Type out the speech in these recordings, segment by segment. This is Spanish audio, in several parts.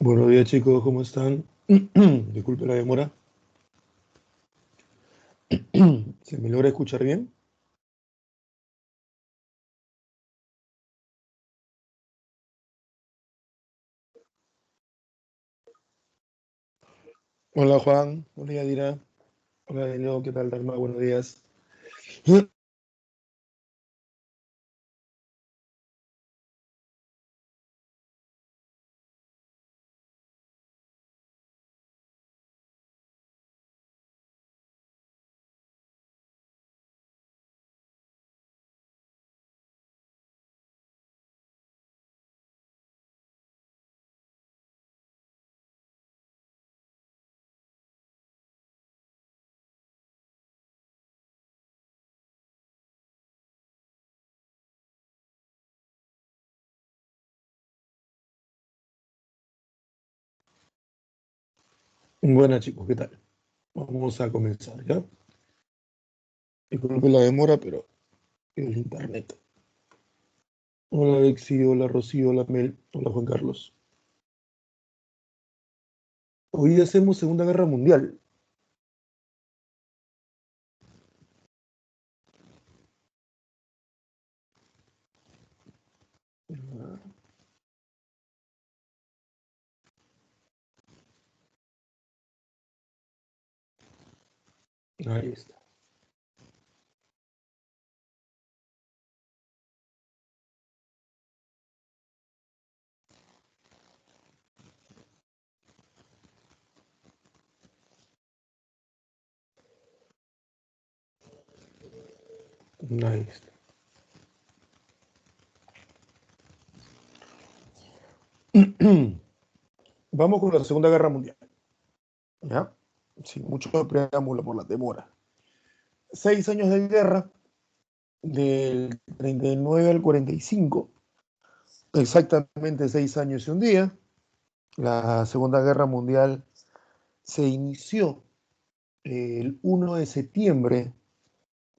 Buenos días chicos, ¿cómo están? Disculpe la demora. ¿Se me logra escuchar bien? Hola Juan, hola Yadira, hola Daniel, ¿qué tal Dalma? Buenos días. Buenas chicos, ¿qué tal? Vamos a comenzar, ¿ya? Disculpe la demora, pero el internet. Hola Alexi, hola Rocío, hola Mel, hola Juan Carlos. Hoy hacemos Segunda Guerra Mundial. Ahí está. Ahí está. Vamos con la Segunda Guerra Mundial, ¿ya? Sin mucho preámbulo por la demora. 6 años de guerra, del 39 al 45, exactamente 6 años y un día. La Segunda Guerra Mundial se inició el 1 de septiembre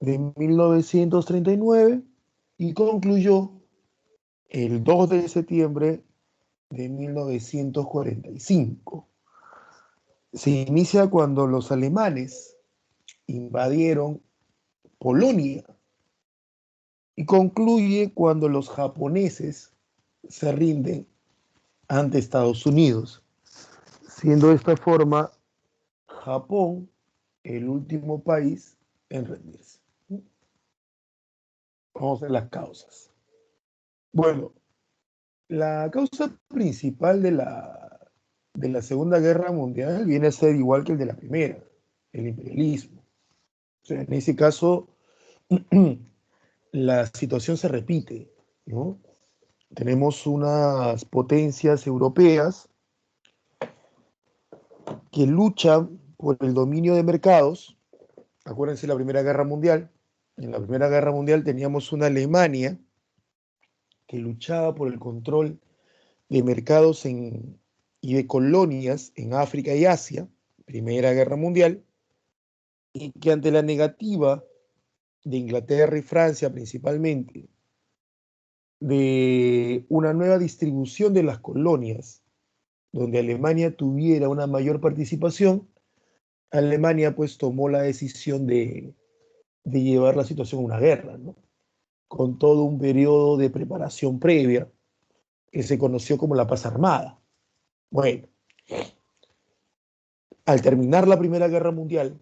de 1939 y concluyó el 2 de septiembre de 1945. Se inicia cuando los alemanes invadieron Polonia y concluye cuando los japoneses se rinden ante Estados Unidos, siendo de esta forma Japón el último país en rendirse. Vamos a ver las causas. Bueno, la causa principal de la Segunda Guerra Mundial viene a ser igual que el de la Primera, el imperialismo. O sea, en ese caso, la situación se repite, ¿no? Tenemos unas potencias europeas que luchan por el dominio de mercados. Acuérdense de la Primera Guerra Mundial. En la Primera Guerra Mundial teníamos una Alemania que luchaba por el control de mercados y de colonias en África y Asia, Primera Guerra Mundial, y que ante la negativa de Inglaterra y Francia principalmente de una nueva distribución de las colonias, donde Alemania tuviera una mayor participación, Alemania pues tomó la decisión de llevar la situación a una guerra, ¿no? Con todo un periodo de preparación previa que se conoció como la paz armada. Bueno, al terminar la Primera Guerra Mundial,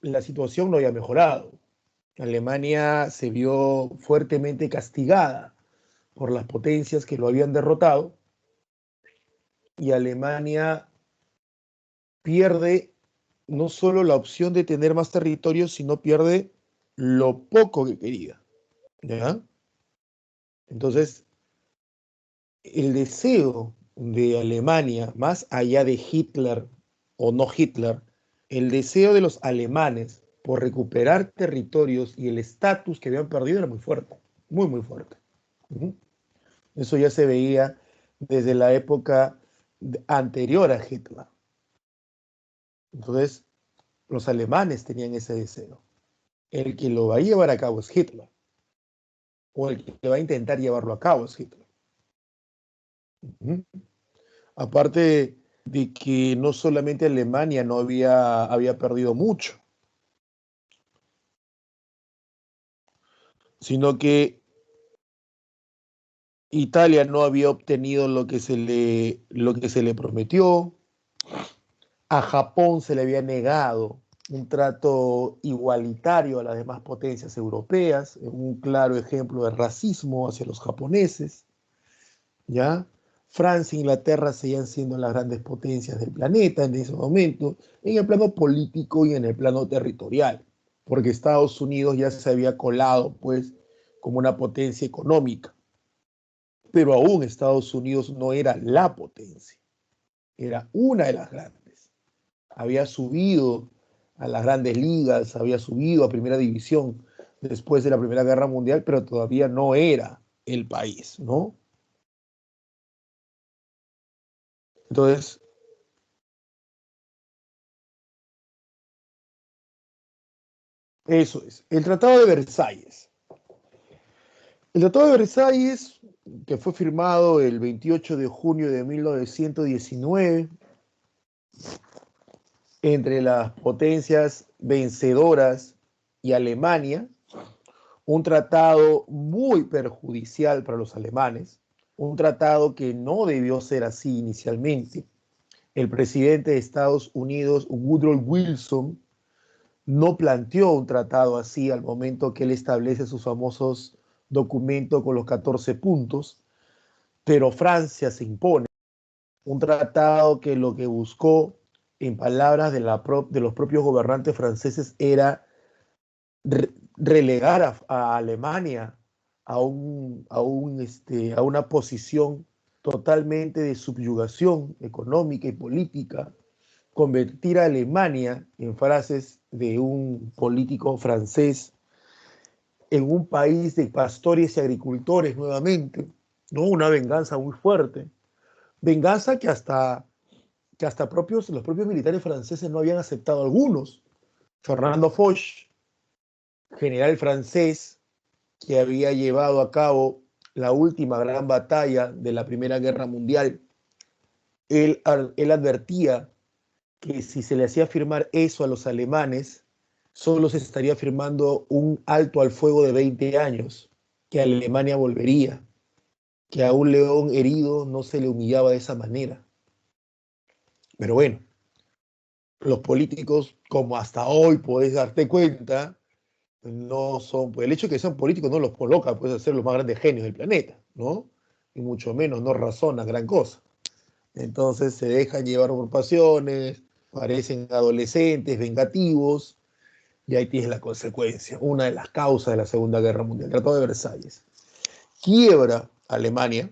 la situación no había mejorado. Alemania se vio fuertemente castigada por las potencias que lo habían derrotado y Alemania pierde no solo la opción de tener más territorios, sino pierde lo poco que quería, ¿ya? Entonces, el deseo de Alemania, más allá de Hitler o no Hitler, el deseo de los alemanes por recuperar territorios y el estatus que habían perdido era muy fuerte, muy, muy fuerte. Uh-huh. Eso ya se veía desde la época anterior a Hitler. Entonces, los alemanes tenían ese deseo. El que lo va a llevar a cabo es Hitler, o el que va a intentar llevarlo a cabo es Hitler. Uh-huh. Aparte de que no solamente Alemania no había perdido mucho, sino que Italia no había obtenido lo que se le prometió. A Japón se le había negado un trato igualitario a las demás potencias europeas, un claro ejemplo de racismo hacia los japoneses, ¿ya? Francia e Inglaterra seguían siendo las grandes potencias del planeta en ese momento, en el plano político y en el plano territorial, porque Estados Unidos ya se había colado, pues, como una potencia económica, pero aún Estados Unidos no era la potencia, era una de las grandes. Había subido a las grandes ligas, había subido a primera división después de la Primera Guerra Mundial, pero todavía no era el país, ¿no? Entonces, eso es. El Tratado de Versalles. El Tratado de Versalles, que fue firmado el 28 de junio de 1919 entre las potencias vencedoras y Alemania, un tratado muy perjudicial para los alemanes, un tratado que no debió ser así inicialmente. El presidente de Estados Unidos, Woodrow Wilson, no planteó un tratado así al momento que él establece sus famosos documentos con los 14 puntos, pero Francia se impone. Un tratado que lo que buscó, en palabras de los propios gobernantes franceses, era relegar a Alemania a una posición totalmente de subyugación económica y política, convertir a Alemania, en frases de un político francés, en un país de pastores y agricultores nuevamente, ¿no? Una venganza muy fuerte. Venganza que hasta los propios militares franceses no habían aceptado algunos. Fernando Foch, general francés que había llevado a cabo la última gran batalla de la Primera Guerra Mundial, él advertía que si se le hacía firmar eso a los alemanes, solo se estaría firmando un alto al fuego de 20 años, que Alemania volvería, que a un león herido no se le humillaba de esa manera. Pero bueno, los políticos, como hasta hoy podés darte cuenta, no son, pues el hecho de que sean políticos no los coloca pues, a ser los más grandes genios del planeta, ¿no? Y mucho menos no razonan gran cosa. Entonces se dejan llevar por pasiones, parecen adolescentes, vengativos, y ahí tienes la consecuencia, una de las causas de la Segunda Guerra Mundial, el Tratado de Versalles. Quiebra Alemania,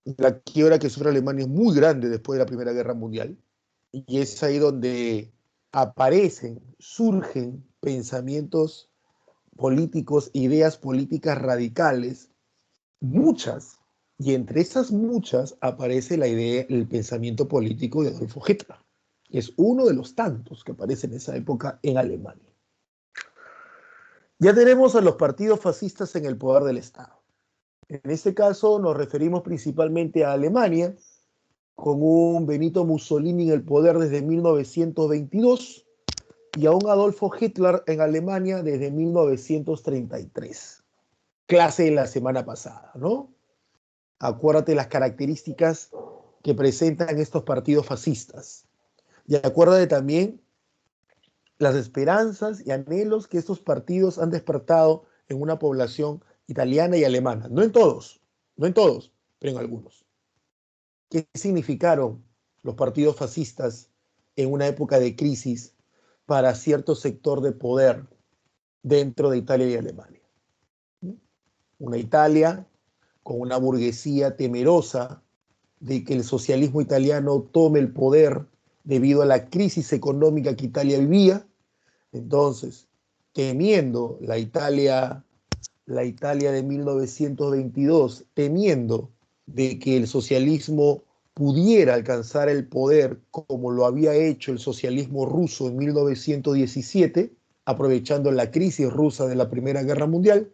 la quiebra que sufre Alemania es muy grande después de la Primera Guerra Mundial, y es ahí donde aparecen, surgen pensamientos políticos, ideas políticas radicales, muchas, y entre esas muchas aparece la idea, el pensamiento político de Adolfo Hitler. Es uno de los tantos que aparece en esa época en Alemania. Ya tenemos a los partidos fascistas en el poder del Estado. En este caso nos referimos principalmente a Alemania, con un Benito Mussolini en el poder desde 1922 y a un Adolfo Hitler en Alemania desde 1933. Clase de la semana pasada, ¿no? Acuérdate las características que presentan estos partidos fascistas. Y acuérdate también las esperanzas y anhelos que estos partidos han despertado en una población italiana y alemana. No en todos, no en todos, pero en algunos. ¿Qué significaron los partidos fascistas en una época de crisis para cierto sector de poder dentro de Italia y Alemania? Una Italia con una burguesía temerosa de que el socialismo italiano tome el poder debido a la crisis económica que Italia vivía. Entonces, temiendo la Italia de 1922, temiendo de que el socialismo pudiera alcanzar el poder como lo había hecho el socialismo ruso en 1917, aprovechando la crisis rusa de la Primera Guerra Mundial,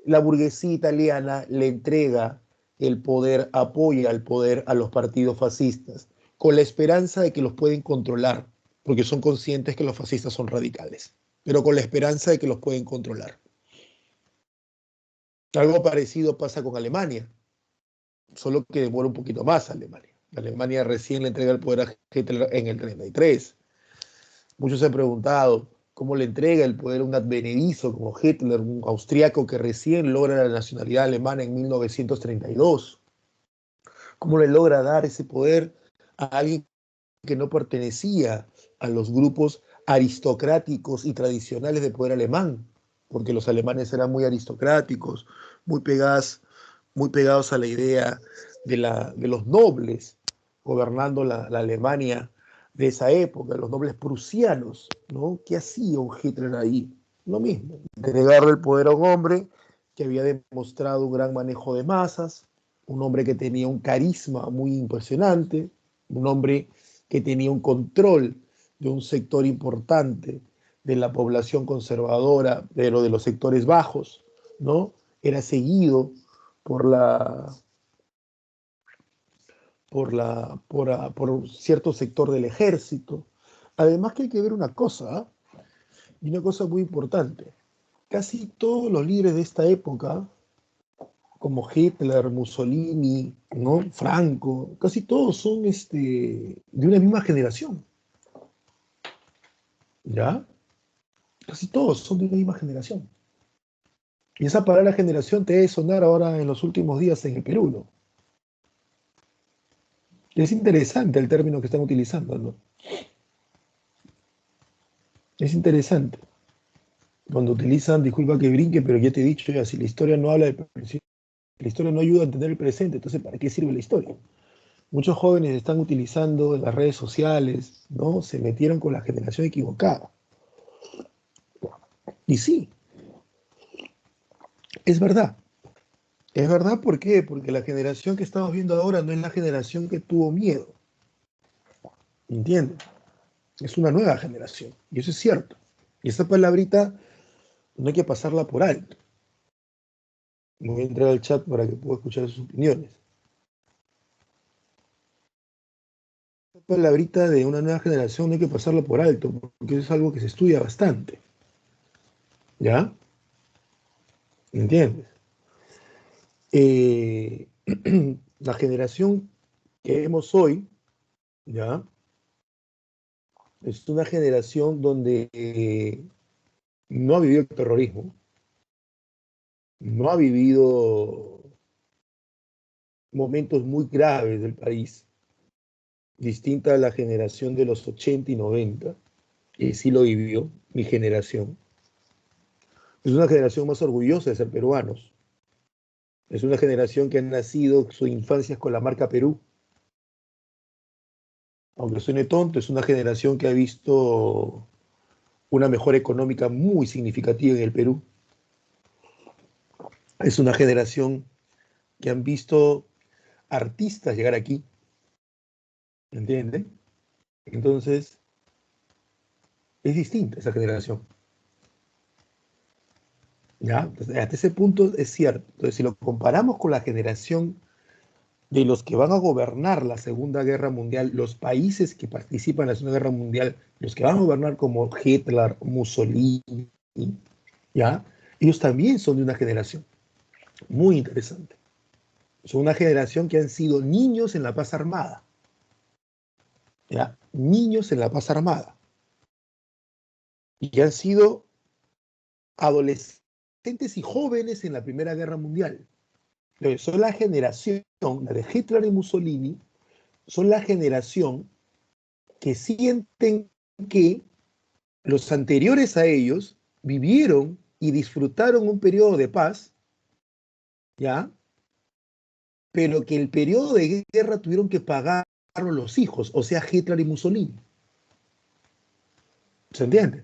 la burguesía italiana le entrega el poder apoya al poder a los partidos fascistas, con la esperanza de que los pueden controlar, porque son conscientes que los fascistas son radicales, pero con la esperanza de que los pueden controlar. Algo parecido pasa con Alemania, solo que demora un poquito más Alemania. Alemania recién le entrega el poder a Hitler en el 33. Muchos se han preguntado cómo le entrega el poder a un advenedizo como Hitler, un austriaco que recién logra la nacionalidad alemana en 1932. ¿Cómo le logra dar ese poder a alguien que no pertenecía a los grupos aristocráticos y tradicionales de poder alemán? Porque los alemanes eran muy aristocráticos, muy pegados a la idea de los nobles gobernando la Alemania de esa época, los nobles prusianos, ¿no? ¿Qué hacía un Hitler ahí? Lo mismo, entregarle el poder a un hombre que había demostrado un gran manejo de masas, un hombre que tenía un carisma muy impresionante, un hombre que tenía un control de un sector importante de la población conservadora, pero de los sectores bajos, ¿no? Era seguido por por un cierto sector del ejército. Además que hay que ver una cosa, ¿eh? Y una cosa muy importante. Casi todos los líderes de esta época, como Hitler, Mussolini, ¿no? Franco, casi todos son de una misma generación. ¿Ya? Casi todos son de una misma generación. Y esa palabra generación te debe sonar ahora en los últimos días en el Perú, ¿no? Es interesante el término que están utilizando, ¿no? Es interesante. Cuando utilizan, disculpa que brinque, pero ya te he dicho ya, si la historia no habla del presente, la historia no ayuda a entender el presente, entonces ¿para qué sirve la historia? Muchos jóvenes están utilizando en las redes sociales, ¿no? Se metieron con la generación equivocada. Y sí, es verdad. Es verdad, ¿por qué? Porque la generación que estamos viendo ahora no es la generación que tuvo miedo, ¿entiendes? Es una nueva generación, y eso es cierto. Y esa palabrita no hay que pasarla por alto. Me voy a entrar al chat para que pueda escuchar sus opiniones. Esa palabrita de una nueva generación no hay que pasarla por alto, porque es algo que se estudia bastante. ¿Ya? ¿Entiendes? Eh, la generación que vemos hoy, ¿ya? Es una generación donde no ha vivido el terrorismo, no ha vivido momentos muy graves del país, distinta a la generación de los 80 y 90, que sí lo vivió, mi generación. Es una generación más orgullosa de ser peruanos. Es una generación que ha nacido, su infancia es con la marca Perú. Aunque suene tonto, es una generación que ha visto una mejora económica muy significativa en el Perú. Es una generación que han visto artistas llegar aquí, ¿entienden? Entonces, es distinta esa generación. ¿Ya? Entonces, hasta ese punto es cierto. Entonces, si lo comparamos con la generación de los que van a gobernar la Segunda Guerra Mundial, los países que participan en la Segunda Guerra Mundial, los que van a gobernar como Hitler, Mussolini, ¿ya? Ellos también son de una generación muy interesante. Son una generación que han sido niños en la paz armada, ¿ya? Niños en la paz armada. Y que han sido adolescentes y jóvenes en la Primera Guerra Mundial. Entonces, son la generación, la de Hitler y Mussolini, son la generación que sienten que los anteriores a ellos vivieron y disfrutaron un periodo de paz, ¿ya? Pero que el periodo de guerra tuvieron que pagarlo los hijos, o sea, Hitler y Mussolini. ¿Se entiende?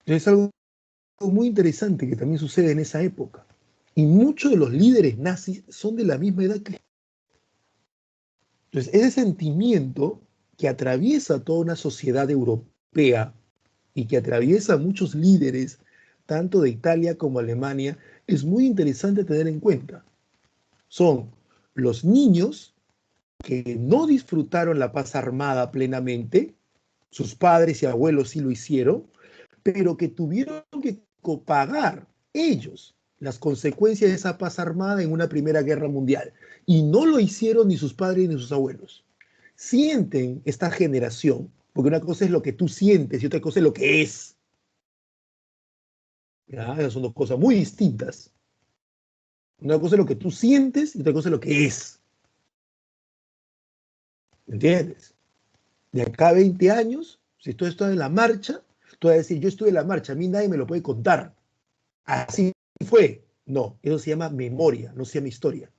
Es algo muy interesante que también sucede en esa época. Y muchos de los líderes nazis son de la misma edad que... Entonces, ese sentimiento que atraviesa toda una sociedad europea y que atraviesa a muchos líderes tanto de Italia como Alemania, es muy interesante tener en cuenta. Son los niños que no disfrutaron la paz armada plenamente, sus padres y abuelos sí lo hicieron, pero que tuvieron que pagar ellos las consecuencias de esa paz armada en una Primera Guerra Mundial. Y no lo hicieron ni sus padres ni sus abuelos. Sienten esta generación, porque una cosa es lo que tú sientes y otra cosa es lo que es. ¿Ya? Esas son dos cosas muy distintas. Una cosa es lo que tú sientes y otra cosa es lo que es. ¿Entiendes? De acá a 20 años, si tú estás en la marcha, tú vas a decir, yo estuve en la marcha, a mí nadie me lo puede contar. Así fue. No, eso se llama memoria, no se llama historia.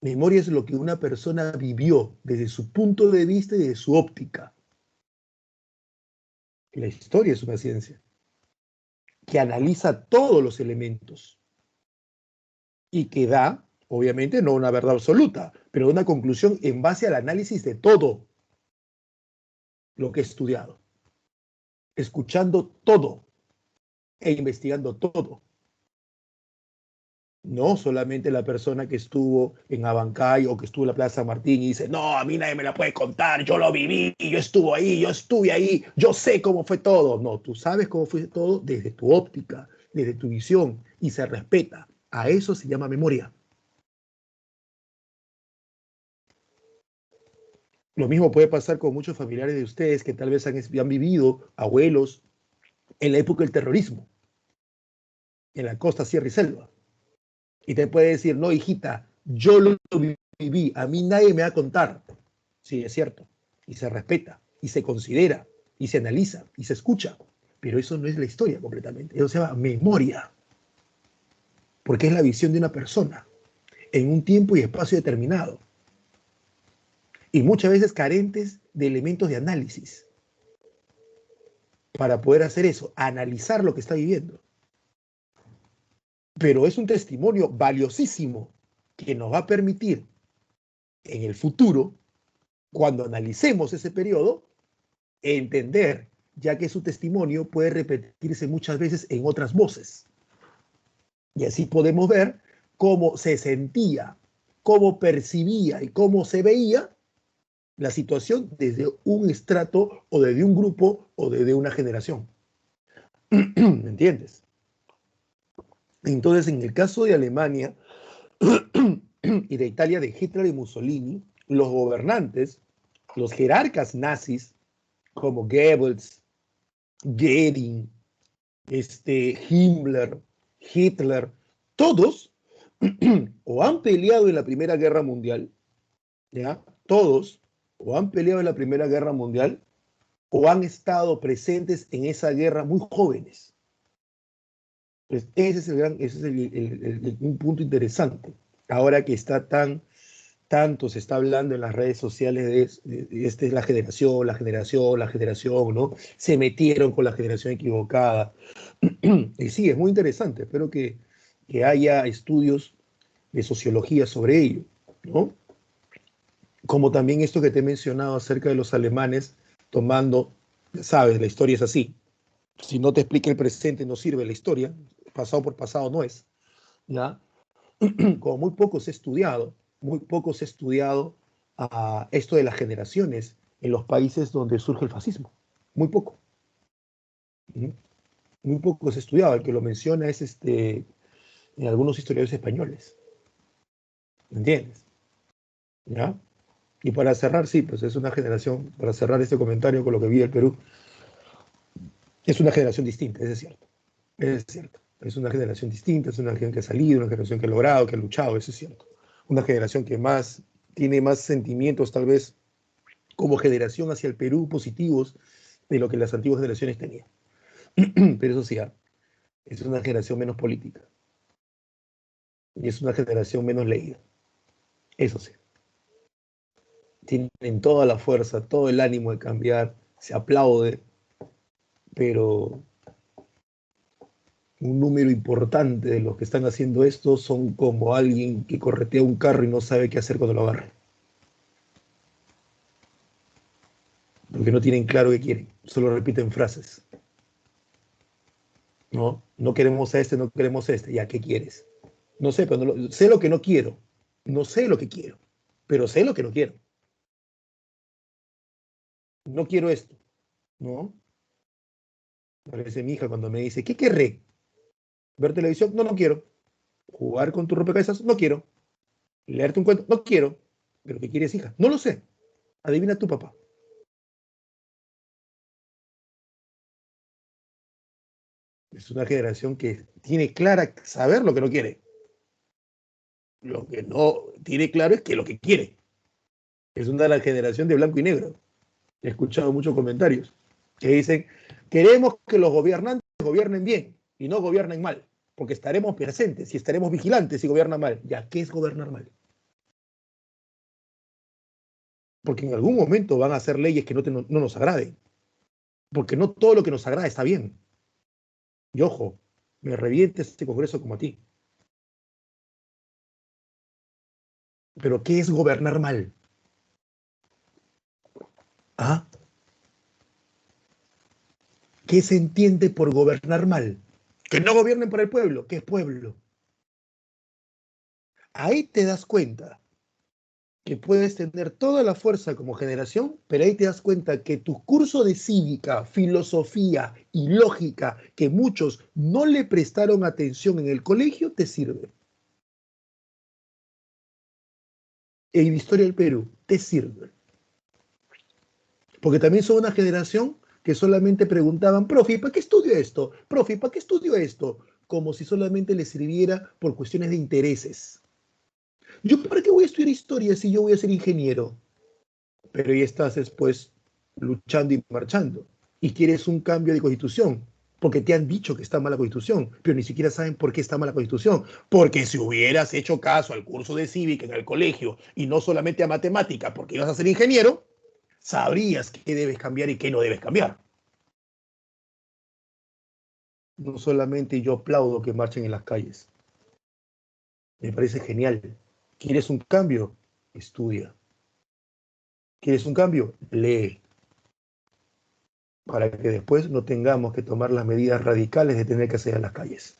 Memoria es lo que una persona vivió desde su punto de vista y desde su óptica. La historia es una ciencia que analiza todos los elementos y que da, obviamente, no una verdad absoluta, pero una conclusión en base al análisis de todo lo que he estudiado, escuchando todo e investigando todo. No solamente la persona que estuvo en Abancay o que estuvo en la Plaza San Martín y dice, no, a mí nadie me la puede contar, yo lo viví, yo estuve ahí, yo estuve ahí, yo sé cómo fue todo. No, tú sabes cómo fue todo desde tu óptica, desde tu visión y se respeta. A eso se llama memoria. Lo mismo puede pasar con muchos familiares de ustedes que tal vez han vivido, abuelos, en la época del terrorismo, en la costa, sierra y selva. Y te puede decir, no, hijita, yo lo viví, a mí nadie me va a contar. Sí, es cierto. Y se respeta, y se considera, y se analiza, y se escucha. Pero eso no es la historia completamente. Eso se llama memoria. Porque es la visión de una persona en un tiempo y espacio determinado. Y muchas veces carentes de elementos de análisis para poder hacer eso, analizar lo que está viviendo. Pero es un testimonio valiosísimo que nos va a permitir en el futuro, cuando analicemos ese periodo, entender, ya que su testimonio puede repetirse muchas veces en otras voces. Y así podemos ver cómo se sentía, cómo percibía y cómo se veía la situación desde un estrato o desde un grupo o desde una generación. ¿Me entiendes? Entonces, en el caso de Alemania y de Italia de Hitler y Mussolini, los gobernantes, los jerarcas nazis, como Goebbels, Goering, Himmler, Hitler, todos o han peleado en la Primera Guerra Mundial, ¿ya? Todos o han peleado en la Primera Guerra Mundial o han estado presentes en esa guerra muy jóvenes. Pues ese es un punto interesante. Ahora que está tanto se está hablando en las redes sociales de esta es la generación, ¿no? Se metieron con la generación equivocada. Y sí, es muy interesante. Espero que haya estudios de sociología sobre ello, ¿no? Como también esto que te he mencionado acerca de los alemanes tomando, sabes, la historia es así. Si no te explica el presente, no sirve la historia. Pasado por pasado no es, ¿ya? Como muy poco se ha estudiado esto de las generaciones en los países donde surge el fascismo. Muy poco. ¿Sí? Muy poco se ha estudiado. El que lo menciona es en algunos historiadores españoles. ¿Me entiendes? ¿Ya? Y para cerrar, sí, pues es una generación, para cerrar este comentario con lo que vive el Perú, es una generación distinta, eso es cierto. Es cierto. Es una generación distinta, es una generación que ha salido, una generación que ha logrado, que ha luchado, eso es cierto. Una generación que tiene más sentimientos, tal vez, como generación hacia el Perú positivos de lo que las antiguas generaciones tenían. Pero eso sí, es una generación menos política. Y es una generación menos leída. Eso sí. Tienen toda la fuerza, todo el ánimo de cambiar, se aplaude, pero un número importante de los que están haciendo esto son como alguien que corretea un carro y no sabe qué hacer cuando lo agarre. Porque no tienen claro qué quieren, solo repiten frases. No, no queremos este, no queremos este. ¿Ya qué quieres? No sé, pero sé lo que no quiero. No sé lo que quiero, pero sé lo que no quiero. No quiero esto, ¿no? Parece mi hija cuando me dice, ¿qué querré? ¿Ver televisión? No, no quiero. ¿Jugar con tu rompecabezas? No quiero. ¿Leerte un cuento? No quiero. ¿Pero qué quieres, hija? No lo sé. Adivina tu papá. Es una generación que tiene clara saber lo que no quiere. Lo que no tiene claro es que lo que quiere. Es una de la generación de blanco y negro. He escuchado muchos comentarios que dicen, queremos que los gobernantes gobiernen bien y no gobiernen mal, porque estaremos presentes y estaremos vigilantes si gobiernan mal. ¿Ya qué es gobernar mal? Porque en algún momento van a hacer leyes que no nos agraden, porque no todo lo que nos agrada está bien. Y ojo, me reviente este Congreso como a ti. Pero ¿qué es gobernar mal? ¿Ah? ¿Qué se entiende por gobernar mal? Que no gobiernen para el pueblo. ¿Qué es pueblo? Ahí te das cuenta que puedes tener toda la fuerza como generación, pero ahí te das cuenta que tu curso de cívica, filosofía y lógica que muchos no le prestaron atención en el colegio te sirve. En historia del Perú te sirve. Porque también son una generación que solamente preguntaban, profe, ¿para qué estudio esto? Profe, ¿para qué estudio esto? Como si solamente les sirviera por cuestiones de intereses. ¿Yo para qué voy a estudiar historia si yo voy a ser ingeniero? Pero ya estás después luchando y marchando. Y quieres un cambio de constitución, porque te han dicho que está mala constitución, pero ni siquiera saben por qué está mala constitución. Porque si hubieras hecho caso al curso de cívica en el colegio y no solamente a matemática porque ibas a ser ingeniero, sabrías qué debes cambiar y qué no debes cambiar. No solamente yo aplaudo que marchen en las calles. Me parece genial. ¿Quieres un cambio? Estudia. ¿Quieres un cambio? Lee. Para que después no tengamos que tomar las medidas radicales de tener que hacer en las calles.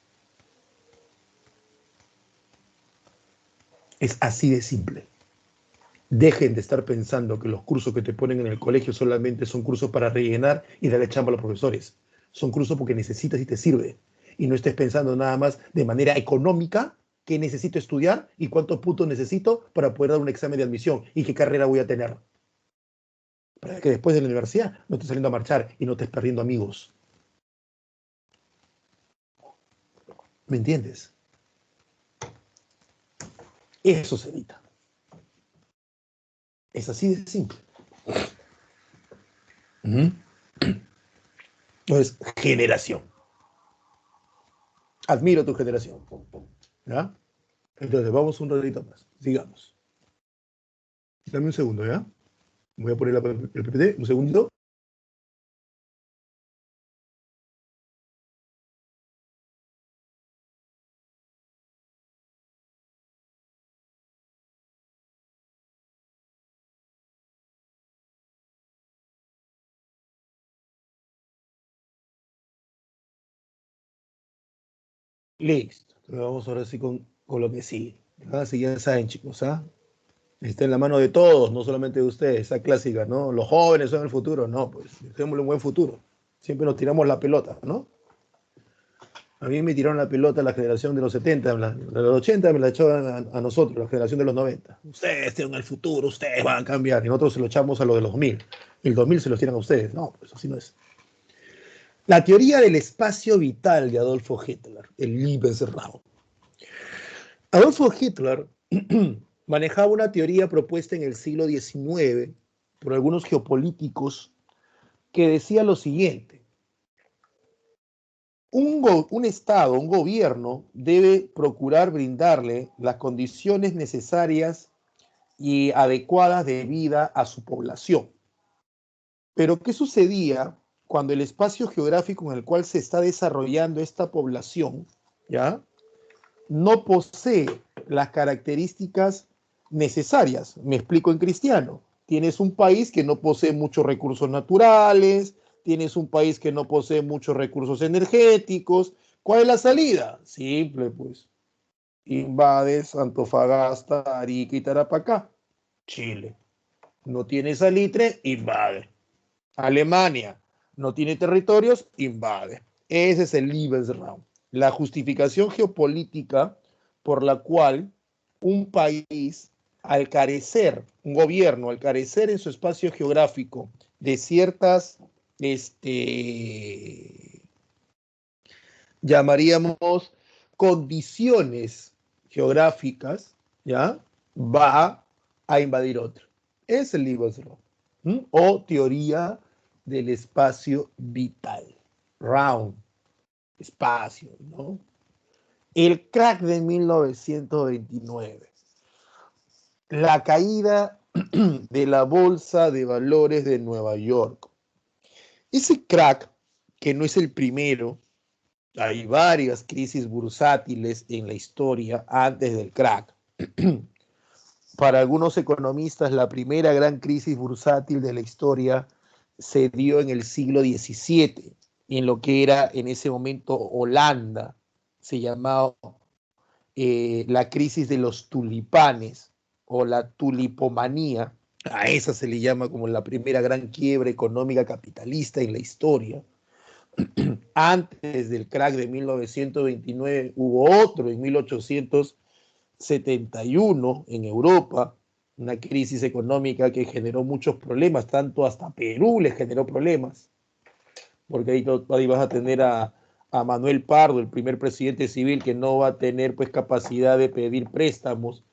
Es así de simple. Dejen de estar pensando que los cursos que te ponen en el colegio solamente son cursos para rellenar y darle chamba a los profesores. Son cursos porque necesitas y te sirve. Y no estés pensando nada más de manera económica qué necesito estudiar y cuántos puntos necesito para poder dar un examen de admisión y qué carrera voy a tener. Para que después de la universidad no estés saliendo a marchar y no estés perdiendo amigos. ¿Me entiendes? Eso se evita. Es así de simple. Entonces, generación. Admiro tu generación. ¿Ya? Entonces, vamos un ratito más. Sigamos. Dame un segundo, ¿ya? Voy a poner el PPT, un segundo. Listo. Entonces, vamos ahora sí con lo que sigue. Así ya saben, chicos, ¿ah? Está en la mano de todos, no solamente de ustedes, esa clásica, ¿no? Los jóvenes son el futuro, no, pues, dejémosle un buen futuro. Siempre nos tiramos la pelota, ¿no? A mí me tiraron la pelota la generación de los 70, de los 80 me la echaban a nosotros, la generación de los 90. Ustedes tienen el futuro, ustedes van a cambiar. Y nosotros se lo echamos a los de los 2000. El 2000 se los tiran a ustedes. No, pues así no es. La teoría del espacio vital de Adolfo Hitler, el Lebensraum. Adolfo Hitler manejaba una teoría propuesta en el siglo XIX por algunos geopolíticos que decía lo siguiente. Un Estado, un gobierno, debe procurar brindarle las condiciones necesarias y adecuadas de vida a su población. Pero, ¿qué sucedía cuando el espacio geográfico en el cual se está desarrollando esta población, ¿ya?, no posee las características necesarias? Me explico en cristiano. Tienes un país que no posee muchos recursos naturales, tienes un país que no posee muchos recursos energéticos, ¿Cuál es la salida? Simple, pues. Invades Antofagasta, Arica y Tarapacá. Chile. No tiene salitre, invade. Alemania no tiene territorios, invade. Ese es el Lebensraum, la justificación geopolítica por la cual un país, al carecer, un gobierno, al carecer en su espacio geográfico de ciertas, llamaríamos condiciones geográficas, ¿ya? Va a invadir otro. Es el Lebensraum, o teoría del espacio vital. Round, espacio, ¿no? El crack de 1929. La caída de la Bolsa de Valores de Nueva York. Ese crack, que no es el primero, hay varias crisis bursátiles en la historia antes del crack. Para algunos economistas, la primera gran crisis bursátil de la historia se dio en el siglo XVII, en lo que era en ese momento Holanda. Se llamaba la crisis de los tulipanes o la tulipomanía. A esa se le llama como la primera gran quiebra económica capitalista en la historia. Antes del crack de 1929 hubo otro en 1871 en Europa, una crisis económica que generó muchos problemas, tanto hasta Perú le generó problemas, porque ahí vas a tener a Manuel Pardo, el primer presidente civil, que no va a tener pues capacidad de pedir préstamos.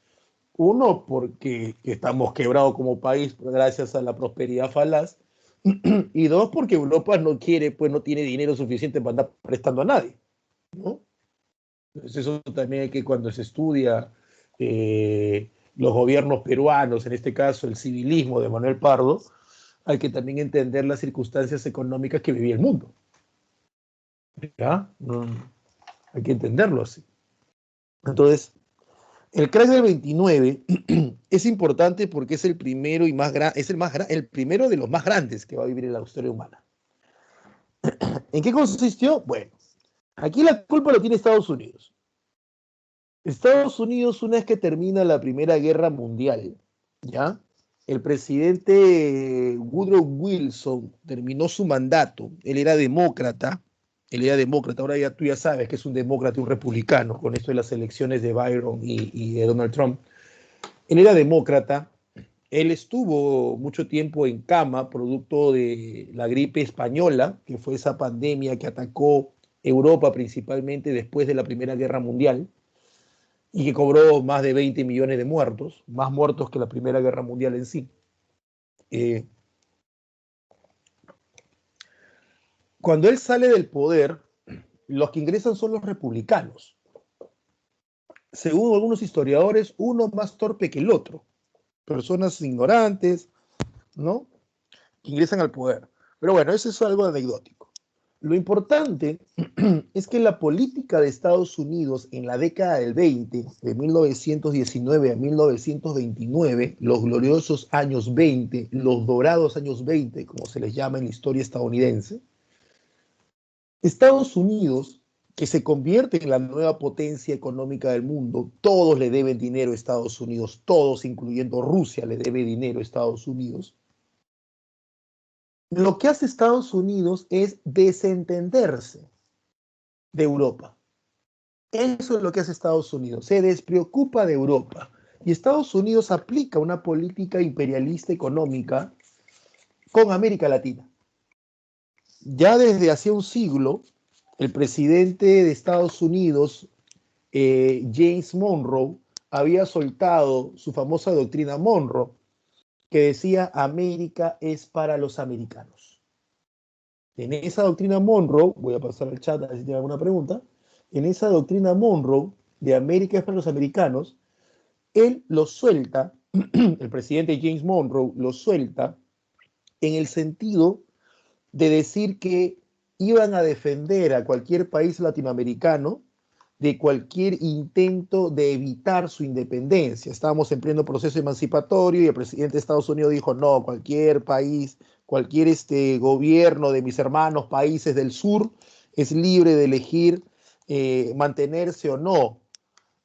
Uno, porque estamos quebrados como país gracias a la prosperidad falaz, y dos, porque Europa no quiere, pues no tiene dinero suficiente para andar prestando a nadie, ¿no? Entonces eso también hay que, cuando se estudia los gobiernos peruanos, en este caso el civilismo de Manuel Pardo, hay que también entender las circunstancias económicas que vivía el mundo. ¿Ya? Hay que entenderlo así. Entonces, el crack del 29 es importante porque es el primero y más grande, es el primero de los más grandes que va a vivir en la historia humana. ¿En qué consistió? Bueno, aquí la culpa lo tiene Estados Unidos. Estados Unidos, una vez que termina la Primera Guerra Mundial, ¿ya? El presidente Woodrow Wilson terminó su mandato. Él era demócrata, ahora ya tú ya sabes que es un demócrata y un republicano, con esto de las elecciones de Biden y de Donald Trump. Él era demócrata, él estuvo mucho tiempo en cama, producto de la gripe española, que fue esa pandemia que atacó Europa principalmente después de la Primera Guerra Mundial, y que cobró más de 20 millones de muertos, más muertos que la Primera Guerra Mundial en sí. Cuando él sale del poder, los que ingresan son los republicanos. Según algunos historiadores, uno más torpe que el otro. Personas ignorantes, ¿no? Que ingresan al poder. Pero bueno, eso es algo anecdótico. Lo importante es que la política de Estados Unidos en la década del 20, de 1919 a 1929, los gloriosos años 20, los dorados años 20, como se les llama en la historia estadounidense, Estados Unidos, que se convierte en la nueva potencia económica del mundo, todos le deben dinero a Estados Unidos, todos, incluyendo Rusia, le debe dinero a Estados Unidos. Lo que hace Estados Unidos es desentenderse de Europa. Eso es lo que hace Estados Unidos, se despreocupa de Europa. Y Estados Unidos aplica una política imperialista económica con América Latina. Ya desde hace un siglo, el presidente de Estados Unidos, James Monroe, había soltado su famosa doctrina Monroe, que decía: América es para los americanos. En esa doctrina Monroe, voy a pasar al chat a ver si tiene alguna pregunta, en esa doctrina Monroe de América es para los americanos, él lo suelta, el presidente James Monroe lo suelta en el sentido de decir que iban a defender a cualquier país latinoamericano de cualquier intento de evitar su independencia. Estábamos en pleno proceso emancipatorio y el presidente de Estados Unidos dijo: no, cualquier país, cualquier gobierno de mis hermanos países del sur es libre de elegir mantenerse o no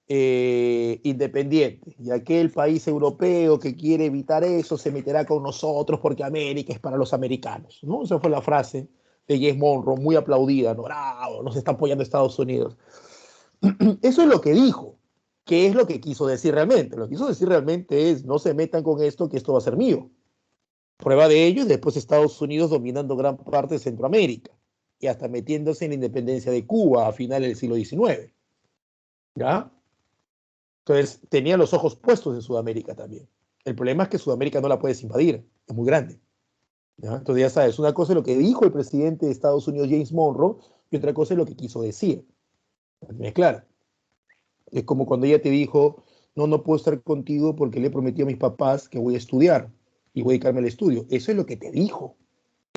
independiente. Y aquel país europeo que quiere evitar eso se meterá con nosotros porque América es para los americanos, ¿no? Esa fue la frase de James Monroe, muy aplaudida, ¿no? Bravo, nos está apoyando Estados Unidos. Eso es lo que dijo. ¿Qué es lo que quiso decir realmente? Lo que quiso decir realmente es, no se metan con esto, que esto va a ser mío. Prueba de ello es después Estados Unidos dominando gran parte de Centroamérica y hasta metiéndose en la independencia de Cuba a finales del siglo XIX. ¿Ya? Entonces tenía los ojos puestos en Sudamérica también. El problema es que Sudamérica no la puedes invadir, es muy grande. ¿Ya? Entonces ya sabes, una cosa es lo que dijo el presidente de Estados Unidos, James Monroe, y otra cosa es lo que quiso decir. Es claro. Es como cuando ella te dijo, no, no puedo estar contigo porque le he prometido a mis papás que voy a estudiar y voy a dedicarme al estudio. Eso es lo que te dijo,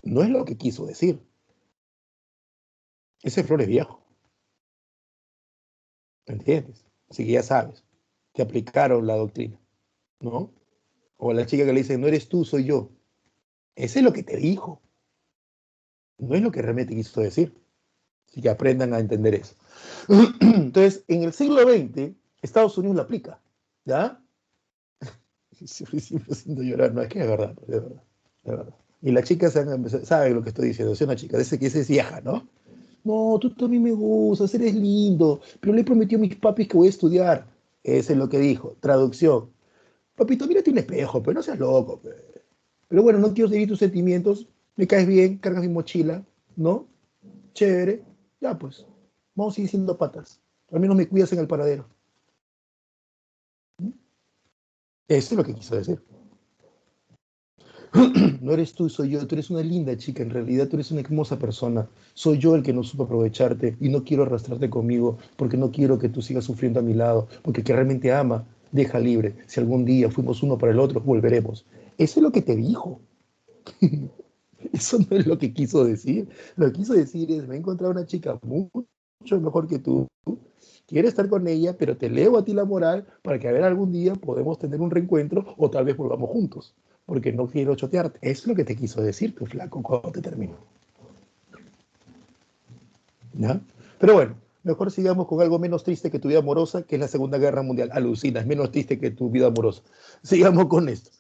no es lo que quiso decir. Ese flor es viejo, ¿entiendes? Así que ya sabes que aplicaron la doctrina, ¿no? O a la chica que le dice, no eres tú, soy yo. Ese es lo que te dijo, no es lo que realmente quiso decir. Así que aprendan a entender eso. Entonces, en el siglo XX, Estados Unidos lo aplica, ¿ya? Siempre haciendo llorar, no, es que es verdad, es verdad, es verdad. Y la chica sabe lo que estoy diciendo, es una chica, dice que esa es vieja, ¿no? No, tú también me gustas, eres lindo, pero le prometió a mis papis que voy a estudiar. Eso es lo que dijo. Traducción. Papito, mírate un espejo, pero no seas loco. Pe. Pero bueno, no quiero seguir tus sentimientos, me caes bien, cargas mi mochila, ¿no? Chévere. Ya pues, vamos a seguir siendo patas. Al menos me cuidas en el paradero. Eso es lo que quiso decir. No eres tú, soy yo. Tú eres una linda chica. En realidad, tú eres una hermosa persona. Soy yo el que no supo aprovecharte y no quiero arrastrarte conmigo porque no quiero que tú sigas sufriendo a mi lado. Porque el que realmente ama, deja libre. Si algún día fuimos uno para el otro, volveremos. Eso es lo que te dijo. Eso no es lo que quiso decir. Lo que quiso decir es: me he encontrado una chica mucho mejor que tú. Quiero estar con ella, pero te leo a ti la moral para que a ver algún día podemos tener un reencuentro o tal vez volvamos juntos. Porque no quiero chotearte. Es lo que te quiso decir tu flaco cuando te terminó. ¿Ya? Pero bueno, mejor sigamos con algo menos triste que tu vida amorosa, que es la Segunda Guerra Mundial. Alucina, es menos triste que tu vida amorosa. Sigamos con esto.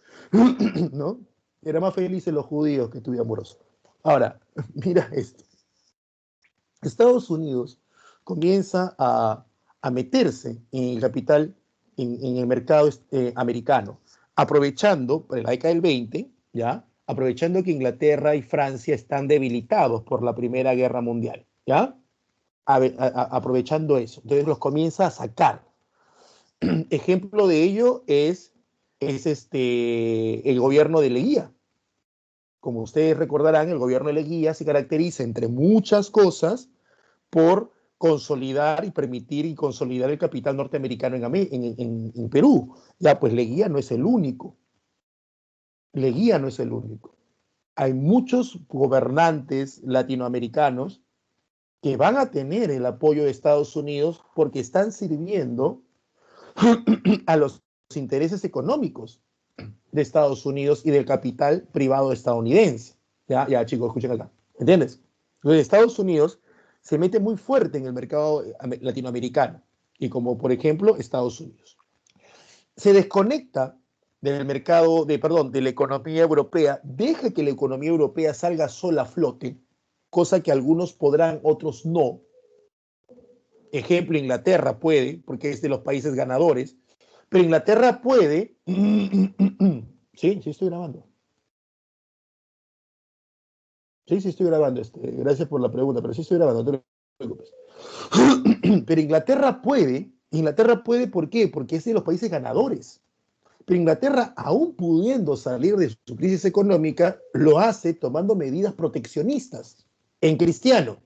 ¿No? Eran más felices los judíos que tu vida amorosa. Ahora, mira esto. Estados Unidos comienza a meterse en el capital, en el mercado americano, aprovechando, en la década del 20, ¿ya? Aprovechando que Inglaterra y Francia están debilitados por la Primera Guerra Mundial, ¿ya? Aprovechando eso. Entonces los comienza a sacar. Ejemplo de ello es el gobierno de Leguía. Como ustedes recordarán, el gobierno de Leguía se caracteriza, entre muchas cosas, por consolidar y permitir y consolidar el capital norteamericano en Perú. Ya, pues Leguía no es el único. Leguía no es el único. Hay muchos gobernantes latinoamericanos que van a tener el apoyo de Estados Unidos porque están sirviendo a los intereses económicos de Estados Unidos y del capital privado estadounidense. Ya chicos, escuchen acá. ¿Entiendes? Entonces, Estados Unidos se mete muy fuerte en el mercado latinoamericano y como por ejemplo Estados Unidos. Se desconecta del mercado, de la economía europea, deja que la economía europea salga sola a flote, cosa que algunos podrán, otros no. Ejemplo, Inglaterra puede, porque es de los países ganadores, pero Inglaterra puede. Sí, sí estoy grabando. Sí, sí estoy grabando. Gracias por la pregunta, pero sí estoy grabando, no te preocupes. Pero Inglaterra puede, ¿por qué? Porque es de los países ganadores. Pero Inglaterra, aún pudiendo salir de su crisis económica, lo hace tomando medidas proteccionistas. En Cristiano,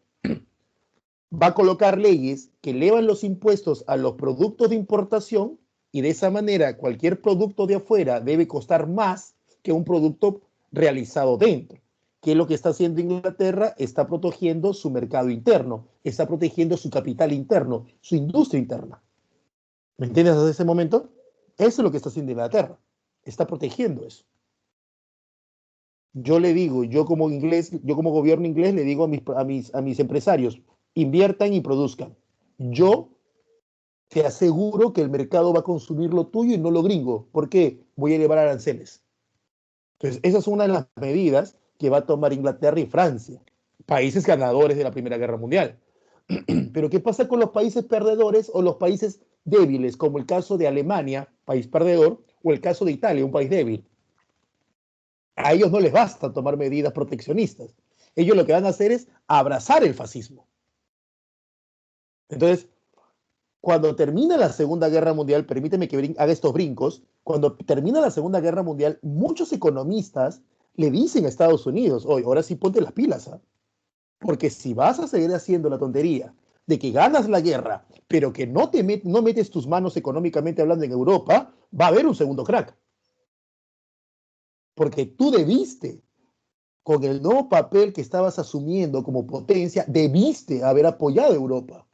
va a colocar leyes que elevan los impuestos a los productos de importación y de esa manera cualquier producto de afuera debe costar más que un producto realizado dentro. ¿Qué es lo que está haciendo Inglaterra? Está protegiendo su mercado interno, está protegiendo su capital interno, su industria interna. ¿Me entiendes desde ese momento? Eso es lo que está haciendo Inglaterra. Está protegiendo eso. Yo le digo, yo como inglés, yo como gobierno inglés le digo a mis empresarios, inviertan y produzcan. Yo te aseguro que el mercado va a consumir lo tuyo y no lo gringo. ¿Por qué? Voy a elevar aranceles. Entonces, esa es una de las medidas que va a tomar Inglaterra y Francia, países ganadores de la Primera Guerra Mundial. Pero ¿qué pasa con los países perdedores o los países débiles, como el caso de Alemania, país perdedor, o el caso de Italia, un país débil? A ellos no les basta tomar medidas proteccionistas. Ellos lo que van a hacer es abrazar el fascismo. Entonces, cuando termina la Segunda Guerra Mundial, permíteme que haga estos brincos, cuando termina la Segunda Guerra Mundial, muchos economistas le dicen a Estados Unidos, oye, ahora sí ponte las pilas, ¿eh? Porque si vas a seguir haciendo la tontería de que ganas la guerra, pero que no metes tus manos económicamente hablando en Europa, va a haber un segundo crack. Porque tú debiste, con el nuevo papel que estabas asumiendo como potencia, debiste haber apoyado a Europa.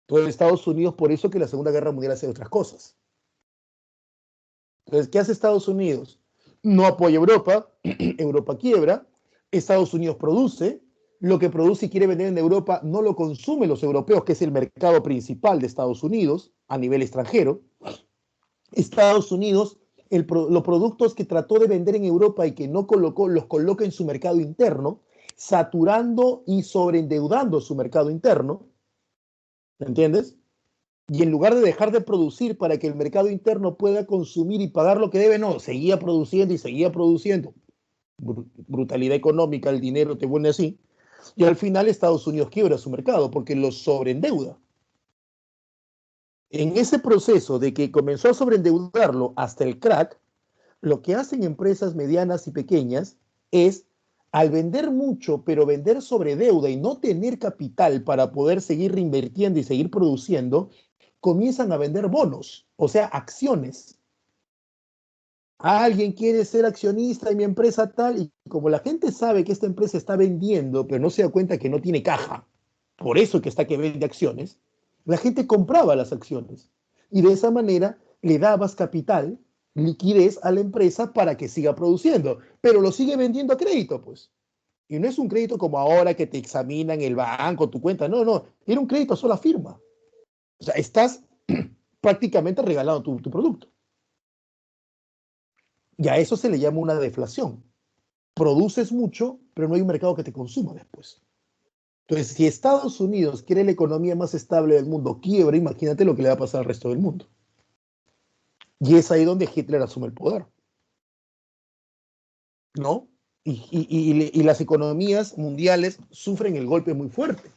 Entonces, Estados Unidos, por eso que la Segunda Guerra Mundial hace otras cosas. Entonces, ¿qué hace Estados Unidos? No apoya a Europa, Europa quiebra, Estados Unidos produce, lo que produce y quiere vender en Europa no lo consumen los europeos, que es el mercado principal de Estados Unidos a nivel extranjero. Estados Unidos, los productos que trató de vender en Europa y que no colocó, los coloca en su mercado interno, saturando y sobreendeudando su mercado interno. ¿Me entiendes? Y en lugar de dejar de producir para que el mercado interno pueda consumir y pagar lo que debe, no, seguía produciendo y seguía produciendo. Brutalidad económica, el dinero te vuelve así. Y al final Estados Unidos quiebra su mercado porque lo sobreendeuda. En ese proceso de que comenzó a sobreendeudarlo hasta el crack, lo que hacen empresas medianas y pequeñas es, al vender mucho, pero vender sobre deuda y no tener capital para poder seguir reinvirtiendo y seguir produciendo, comienzan a vender bonos, o sea, acciones. Alguien quiere ser accionista de mi empresa tal, y como la gente sabe que esta empresa está vendiendo, pero no se da cuenta que no tiene caja, por eso que está que vende acciones, la gente compraba las acciones y de esa manera le dabas capital, liquidez a la empresa para que siga produciendo, pero lo sigue vendiendo a crédito, pues. Y no es un crédito como ahora que te examinan el banco, tu cuenta, no, no, era un crédito a sola firma. O sea, estás prácticamente regalando tu producto. Y a eso se le llama una deflación. Produces mucho, pero no hay un mercado que te consuma después. Entonces, si Estados Unidos quiere la economía más estable del mundo, quiebra, imagínate lo que le va a pasar al resto del mundo. Y es ahí donde Hitler asume el poder, ¿no? Y las economías mundiales sufren el golpe muy fuerte.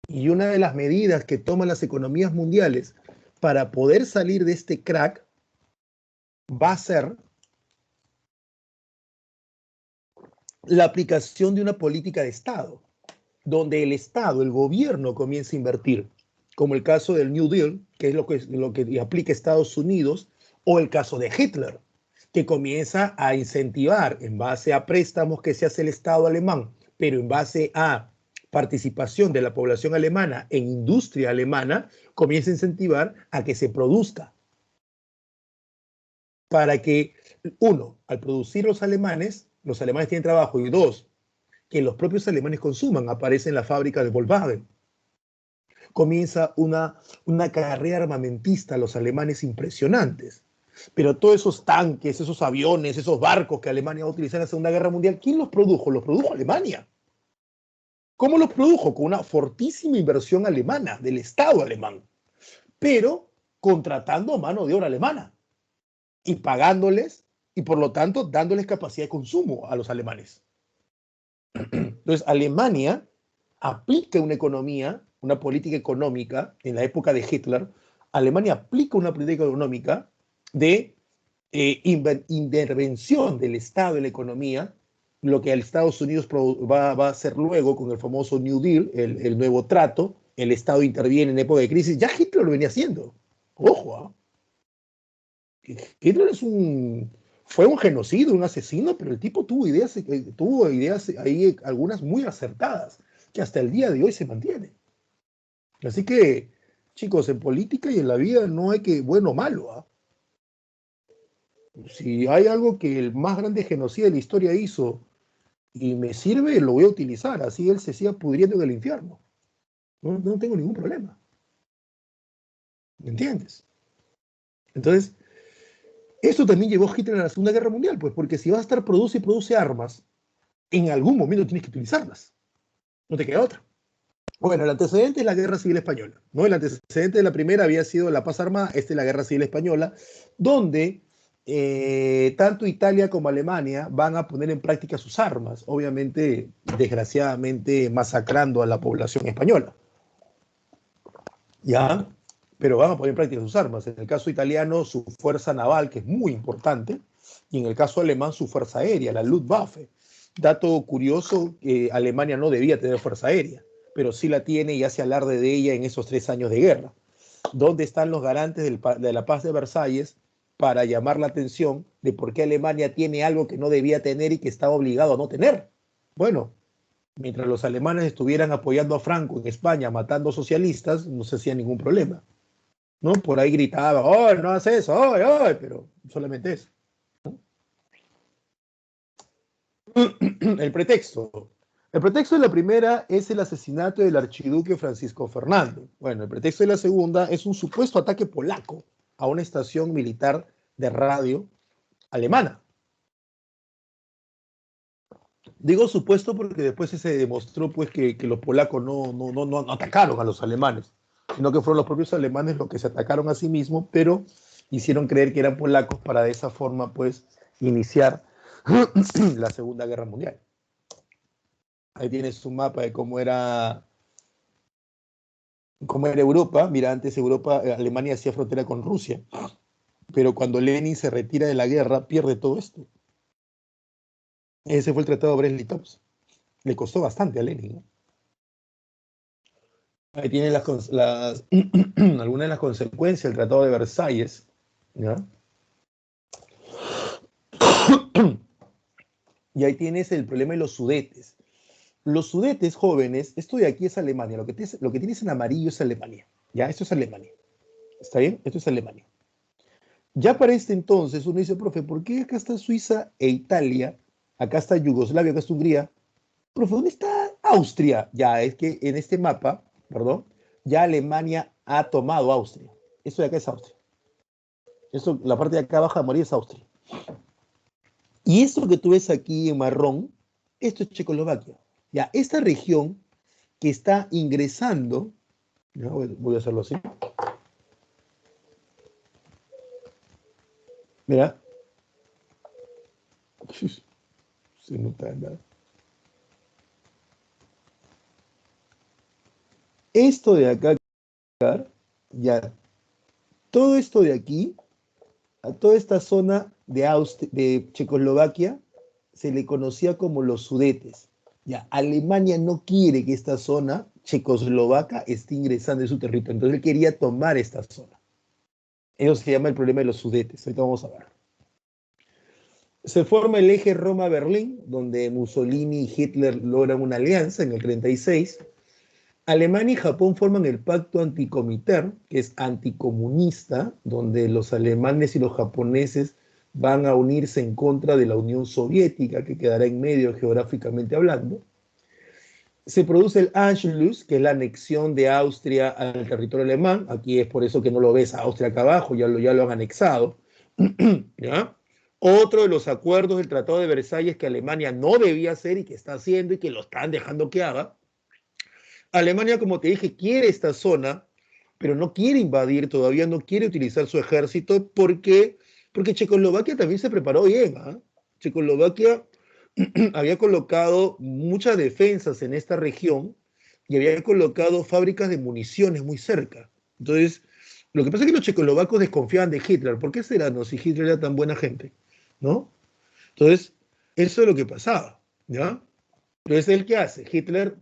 Y una de las medidas que toman las economías mundiales para poder salir de este crack va a ser la aplicación de una política de Estado, donde el Estado, el gobierno comienza a invertir, como el caso del New Deal, que es lo que aplica Estados Unidos, o el caso de Hitler, que comienza a incentivar en base a préstamos que se hace el Estado alemán, pero en base a participación de la población alemana en industria alemana, comienza a incentivar a que se produzca. Para que, uno, al producir los alemanes tienen trabajo, y dos, que los propios alemanes consuman. Aparece en la fábrica de Volkswagen. Comienza una carrera armamentista a los alemanes impresionantes. Pero todos esos tanques, esos aviones, esos barcos que Alemania va a utilizar en la Segunda Guerra Mundial, ¿quién los produjo? Los produjo Alemania. ¿Cómo los produjo? Con una fortísima inversión alemana, del Estado alemán, pero contratando mano de obra alemana y pagándoles y por lo tanto dándoles capacidad de consumo a los alemanes. Entonces, Alemania aplica una economía, una política económica, en la época de Hitler, Alemania aplica una política económica de intervención del Estado en la economía, lo que el Estados Unidos va a hacer luego con el famoso New Deal, el nuevo trato, el Estado interviene en época de crisis, ya Hitler lo venía haciendo. Ojo, Hitler fue un genocidio, un asesino, pero el tipo tuvo ideas ahí, algunas muy acertadas, que hasta el día de hoy se mantienen. Así que, chicos, en política y en la vida no hay que bueno o malo, ¿eh? Si hay algo que el más grande genocida de la historia hizo y me sirve, lo voy a utilizar, así él se siga pudriendo en el infierno. No tengo ningún problema. ¿Me entiendes? Entonces, eso también llevó a Hitler a la Segunda Guerra Mundial, pues, porque si vas a estar produce y produce armas, en algún momento tienes que utilizarlas. No te queda otra. Bueno, el antecedente es la Guerra Civil Española, ¿no? El antecedente de la primera había sido la paz armada, esta es la Guerra Civil Española, donde tanto Italia como Alemania van a poner en práctica sus armas, obviamente, desgraciadamente, masacrando a la población española, ¿ya? Pero van a poner en práctica sus armas. En el caso italiano, su fuerza naval, que es muy importante, y en el caso alemán, su fuerza aérea, la Luftwaffe. Dato curioso, Alemania no debía tener fuerza aérea, pero sí la tiene y hace alarde de ella en esos 3 años de guerra. ¿Dónde están los garantes de la paz de Versalles para llamar la atención de por qué Alemania tiene algo que no debía tener y que estaba obligado a no tener? Bueno, mientras los alemanes estuvieran apoyando a Franco en España, matando socialistas, no se hacía ningún problema, ¿no? Por ahí gritaba, ¡oh, no haces eso! ¡Oh, oh! Pero solamente eso. El pretexto. El pretexto de la primera es el asesinato del archiduque Francisco Fernando. Bueno, el pretexto de la segunda es un supuesto ataque polaco a una estación militar de radio alemana. Digo supuesto porque después se demostró pues, que los polacos no atacaron a los alemanes, sino que fueron los propios alemanes los que se atacaron a sí mismos, pero hicieron creer que eran polacos para de esa forma pues iniciar la Segunda Guerra Mundial. Ahí tienes un mapa de cómo era Europa. Mira, antes Europa, Alemania hacía frontera con Rusia, pero cuando Lenin se retira de la guerra, pierde todo esto. Ese fue el Tratado de Brest-Litovsk. Le costó bastante a Lenin, ¿no? Ahí tienen algunas de las consecuencias del Tratado de Versalles, ¿ya? Y ahí tienes el problema de los Sudetes. Los Sudetes jóvenes, esto de aquí es Alemania, lo que tienes en amarillo es Alemania, ¿ya? Esto es Alemania, ¿está bien? Esto es Alemania. Ya para este entonces uno dice, profe, ¿por qué acá está Suiza e Italia? Acá está Yugoslavia, acá está Hungría. Profe, ¿dónde está Austria? Ya, es que en este mapa, perdón, ya Alemania ha tomado Austria. Esto de acá es Austria. Esto, la parte de acá abajo de amarillo es Austria. Y esto que tú ves aquí en marrón, esto es Checoslovaquia. Ya, esta región que está ingresando, ya, voy a hacerlo así. Mira, se nota nada. Esto de acá, ya, todo esto de aquí, a toda esta zona de Checoslovaquia, se le conocía como los Sudetes. Ya, Alemania no quiere que esta zona checoslovaca esté ingresando en su territorio, entonces él quería tomar esta zona. Eso se llama el problema de los Sudetes, ahorita vamos a ver. Se forma el eje Roma-Berlín, donde Mussolini y Hitler logran una alianza en el 36. Alemania y Japón forman el Pacto Anticomintern, que es anticomunista, donde los alemanes y los japoneses van a unirse en contra de la Unión Soviética, que quedará en medio geográficamente hablando. Se produce el Anschluss, que es la anexión de Austria al territorio alemán. Aquí es por eso que no lo ves a Austria acá abajo, ya lo han anexado. ¿Ya? Otro de los acuerdos del Tratado de Versalles que Alemania no debía hacer y que está haciendo y que lo están dejando que haga. Alemania, como te dije, quiere esta zona, pero no quiere invadir, todavía no quiere utilizar su ejército porque Checoslovaquia también se preparó bien. ¿Eh? Checoslovaquia había colocado muchas defensas en esta región y había colocado fábricas de municiones muy cerca. Entonces, lo que pasa es que los checoslovacos desconfiaban de Hitler. ¿Por qué será? No, si Hitler era tan buena gente, ¿no? Entonces, eso es lo que pasaba, ¿ya? Entonces, ¿él qué hace? Hitler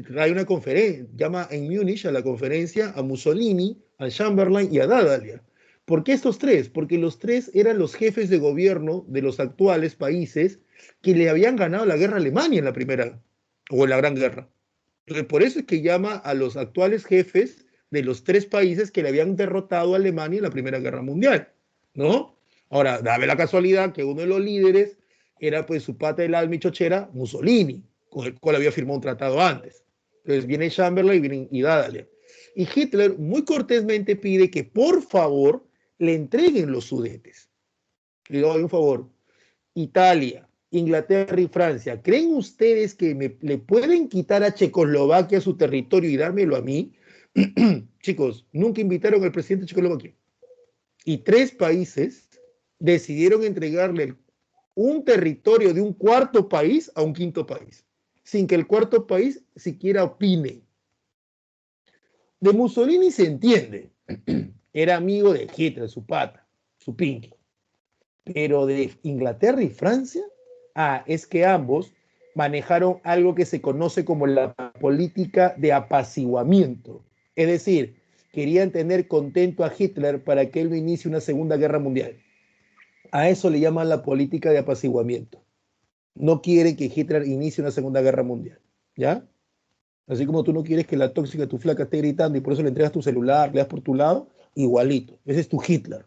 trae una conferencia, llama en Múnich a la conferencia a Mussolini, a Chamberlain y a Dadalia. ¿Por qué estos tres? Porque los tres eran los jefes de gobierno de los actuales países que le habían ganado la guerra a Alemania en la primera o en la Gran Guerra. Entonces, por eso es que llama a los actuales jefes de los tres países que le habían derrotado a Alemania en la Primera Guerra Mundial, ¿no? Ahora, dame la casualidad que uno de los líderes era pues su pata del alma y chochera, Mussolini, con el cual había firmado un tratado antes. Entonces viene Chamberlain y Dadalia. Y Hitler muy cortésmente pide que por favor le entreguen los Sudetes. Le doy un favor. Italia, Inglaterra y Francia, ¿creen ustedes que le pueden quitar a Checoslovaquia su territorio y dármelo a mí? Chicos, nunca invitaron al presidente de Checoslovaquia. Y 3 países decidieron entregarle un territorio de un cuarto país a un quinto país, sin que el cuarto país siquiera opine. De Mussolini se entiende, era amigo de Hitler, su pata, su pinky. Pero de Inglaterra y Francia, es que ambos manejaron algo que se conoce como la política de apaciguamiento. Es decir, querían tener contento a Hitler para que él no inicie una segunda guerra mundial. A eso le llaman la política de apaciguamiento. No quieren que Hitler inicie una segunda guerra mundial. ¿Ya? Así como tú no quieres que la tóxica, tu flaca, esté gritando y por eso le entregas tu celular, le das por tu lado, igualito. Ese es tu Hitler.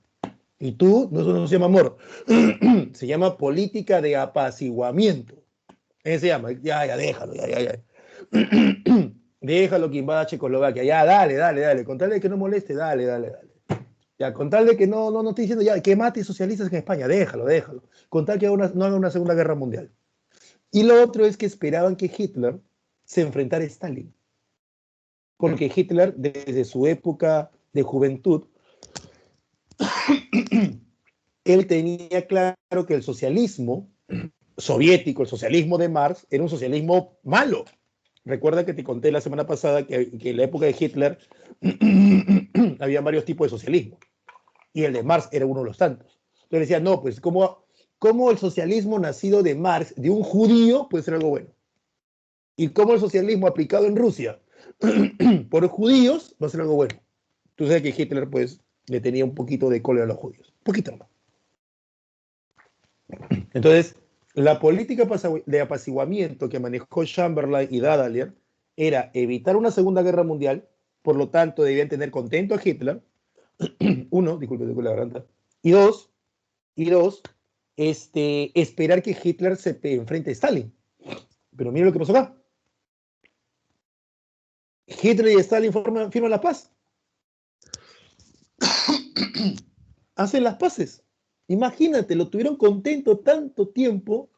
Y tú, no, eso no se llama amor, se llama política de apaciguamiento. Ese se llama, ya, déjalo, ya. Déjalo que invada Checoslovaquia, ya, dale, con tal de que no moleste, dale. Ya, con tal de que no estoy diciendo ya que mate socialistas en España, déjalo. Con tal que no haga una segunda guerra mundial. Y lo otro es que esperaban que Hitler se enfrentara a Stalin. Porque Hitler, desde su época de juventud, él tenía claro que el socialismo soviético, el socialismo de Marx, era un socialismo malo. Recuerda que te conté la semana pasada que en la época de Hitler había varios tipos de socialismo y el de Marx era uno de los tantos. Entonces decía, no, pues ¿cómo el socialismo nacido de Marx, de un judío, puede ser algo bueno? Y cómo el socialismo aplicado en Rusia por judíos va a ser algo bueno. Tú sabes que Hitler pues le tenía un poquito de cólera a los judíos, un poquito más. Entonces, la política de apaciguamiento que manejó Chamberlain y Dadalia era evitar una segunda guerra mundial, por lo tanto debían tener contento a Hitler, uno, disculpe la garganta, y dos, esperar que Hitler se enfrente a Stalin. Pero mira lo que pasó acá. Hitler y Stalin firman la paz. Hacen las paces. Imagínate, lo tuvieron contento tanto tiempo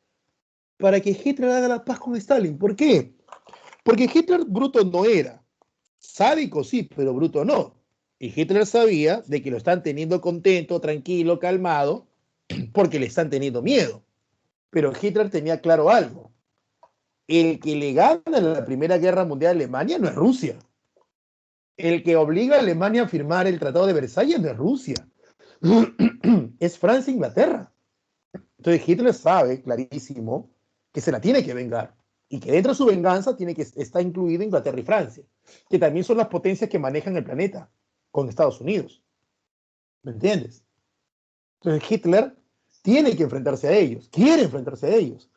para que Hitler haga la paz con Stalin. ¿Por qué? Porque Hitler bruto no era. Sádico sí, pero bruto no. Y Hitler sabía de que lo están teniendo contento, tranquilo, calmado, porque le están teniendo miedo. Pero Hitler tenía claro algo. El que le gana en la Primera Guerra Mundial a Alemania no es Rusia. El que obliga a Alemania a firmar el Tratado de Versalles no es Rusia. Es Francia e Inglaterra. Entonces Hitler sabe clarísimo que se la tiene que vengar y que dentro de su venganza está incluido Inglaterra y Francia, que también son las potencias que manejan el planeta con Estados Unidos. ¿Me entiendes? Entonces Hitler tiene que enfrentarse a ellos, quiere enfrentarse a ellos.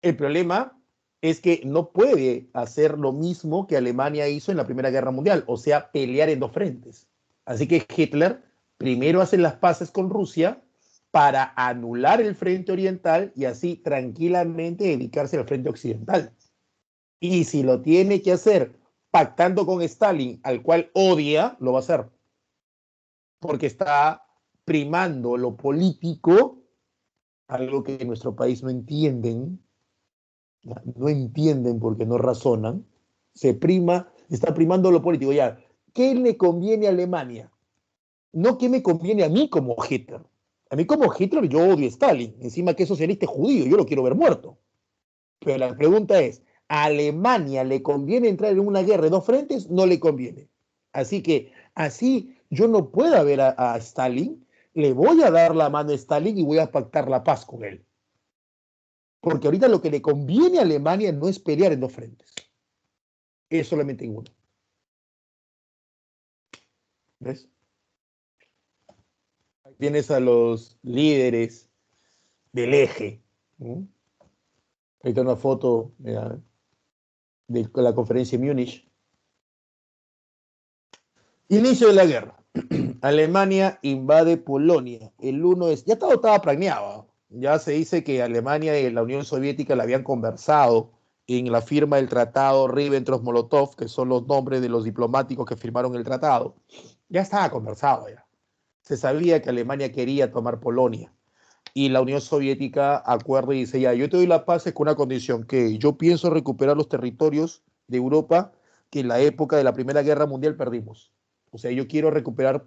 El problema es que no puede hacer lo mismo que Alemania hizo en la Primera Guerra Mundial, o sea, pelear en 2 frentes. Así que Hitler primero hace las paces con Rusia para anular el frente oriental y así tranquilamente dedicarse al frente occidental. Y si lo tiene que hacer pactando con Stalin, al cual odia, lo va a hacer. Porque está primando lo político, algo que en nuestro país no entienden porque no razonan, está primando lo político. Ya, ¿qué le conviene a Alemania? No qué me conviene a mí como Hitler. A mí como Hitler yo odio a Stalin, encima que es socialista judío, yo lo quiero ver muerto. Pero la pregunta es, ¿a Alemania le conviene entrar en una guerra de 2 frentes? No le conviene. Así que así yo no puedo ver a Stalin, le voy a dar la mano a Stalin y voy a pactar la paz con él. Porque ahorita lo que le conviene a Alemania no es pelear en 2 frentes. Es solamente en uno. ¿Ves? Tienes a los líderes del eje. ¿No? Ahí está una foto de la conferencia de Múnich. Inicio de la guerra. Alemania invade Polonia. El 1 ya todo estaba planeado. Ya se dice que Alemania y la Unión Soviética la habían conversado en la firma del tratado Ribbentrop-Molotov, que son los nombres de los diplomáticos que firmaron el tratado, ya estaba conversado ya. Se sabía que Alemania quería tomar Polonia y la Unión Soviética acuerda y dice, ya, yo te doy la paz con una condición, que yo pienso recuperar los territorios de Europa que en la época de la Primera Guerra Mundial perdimos. O sea, yo quiero recuperar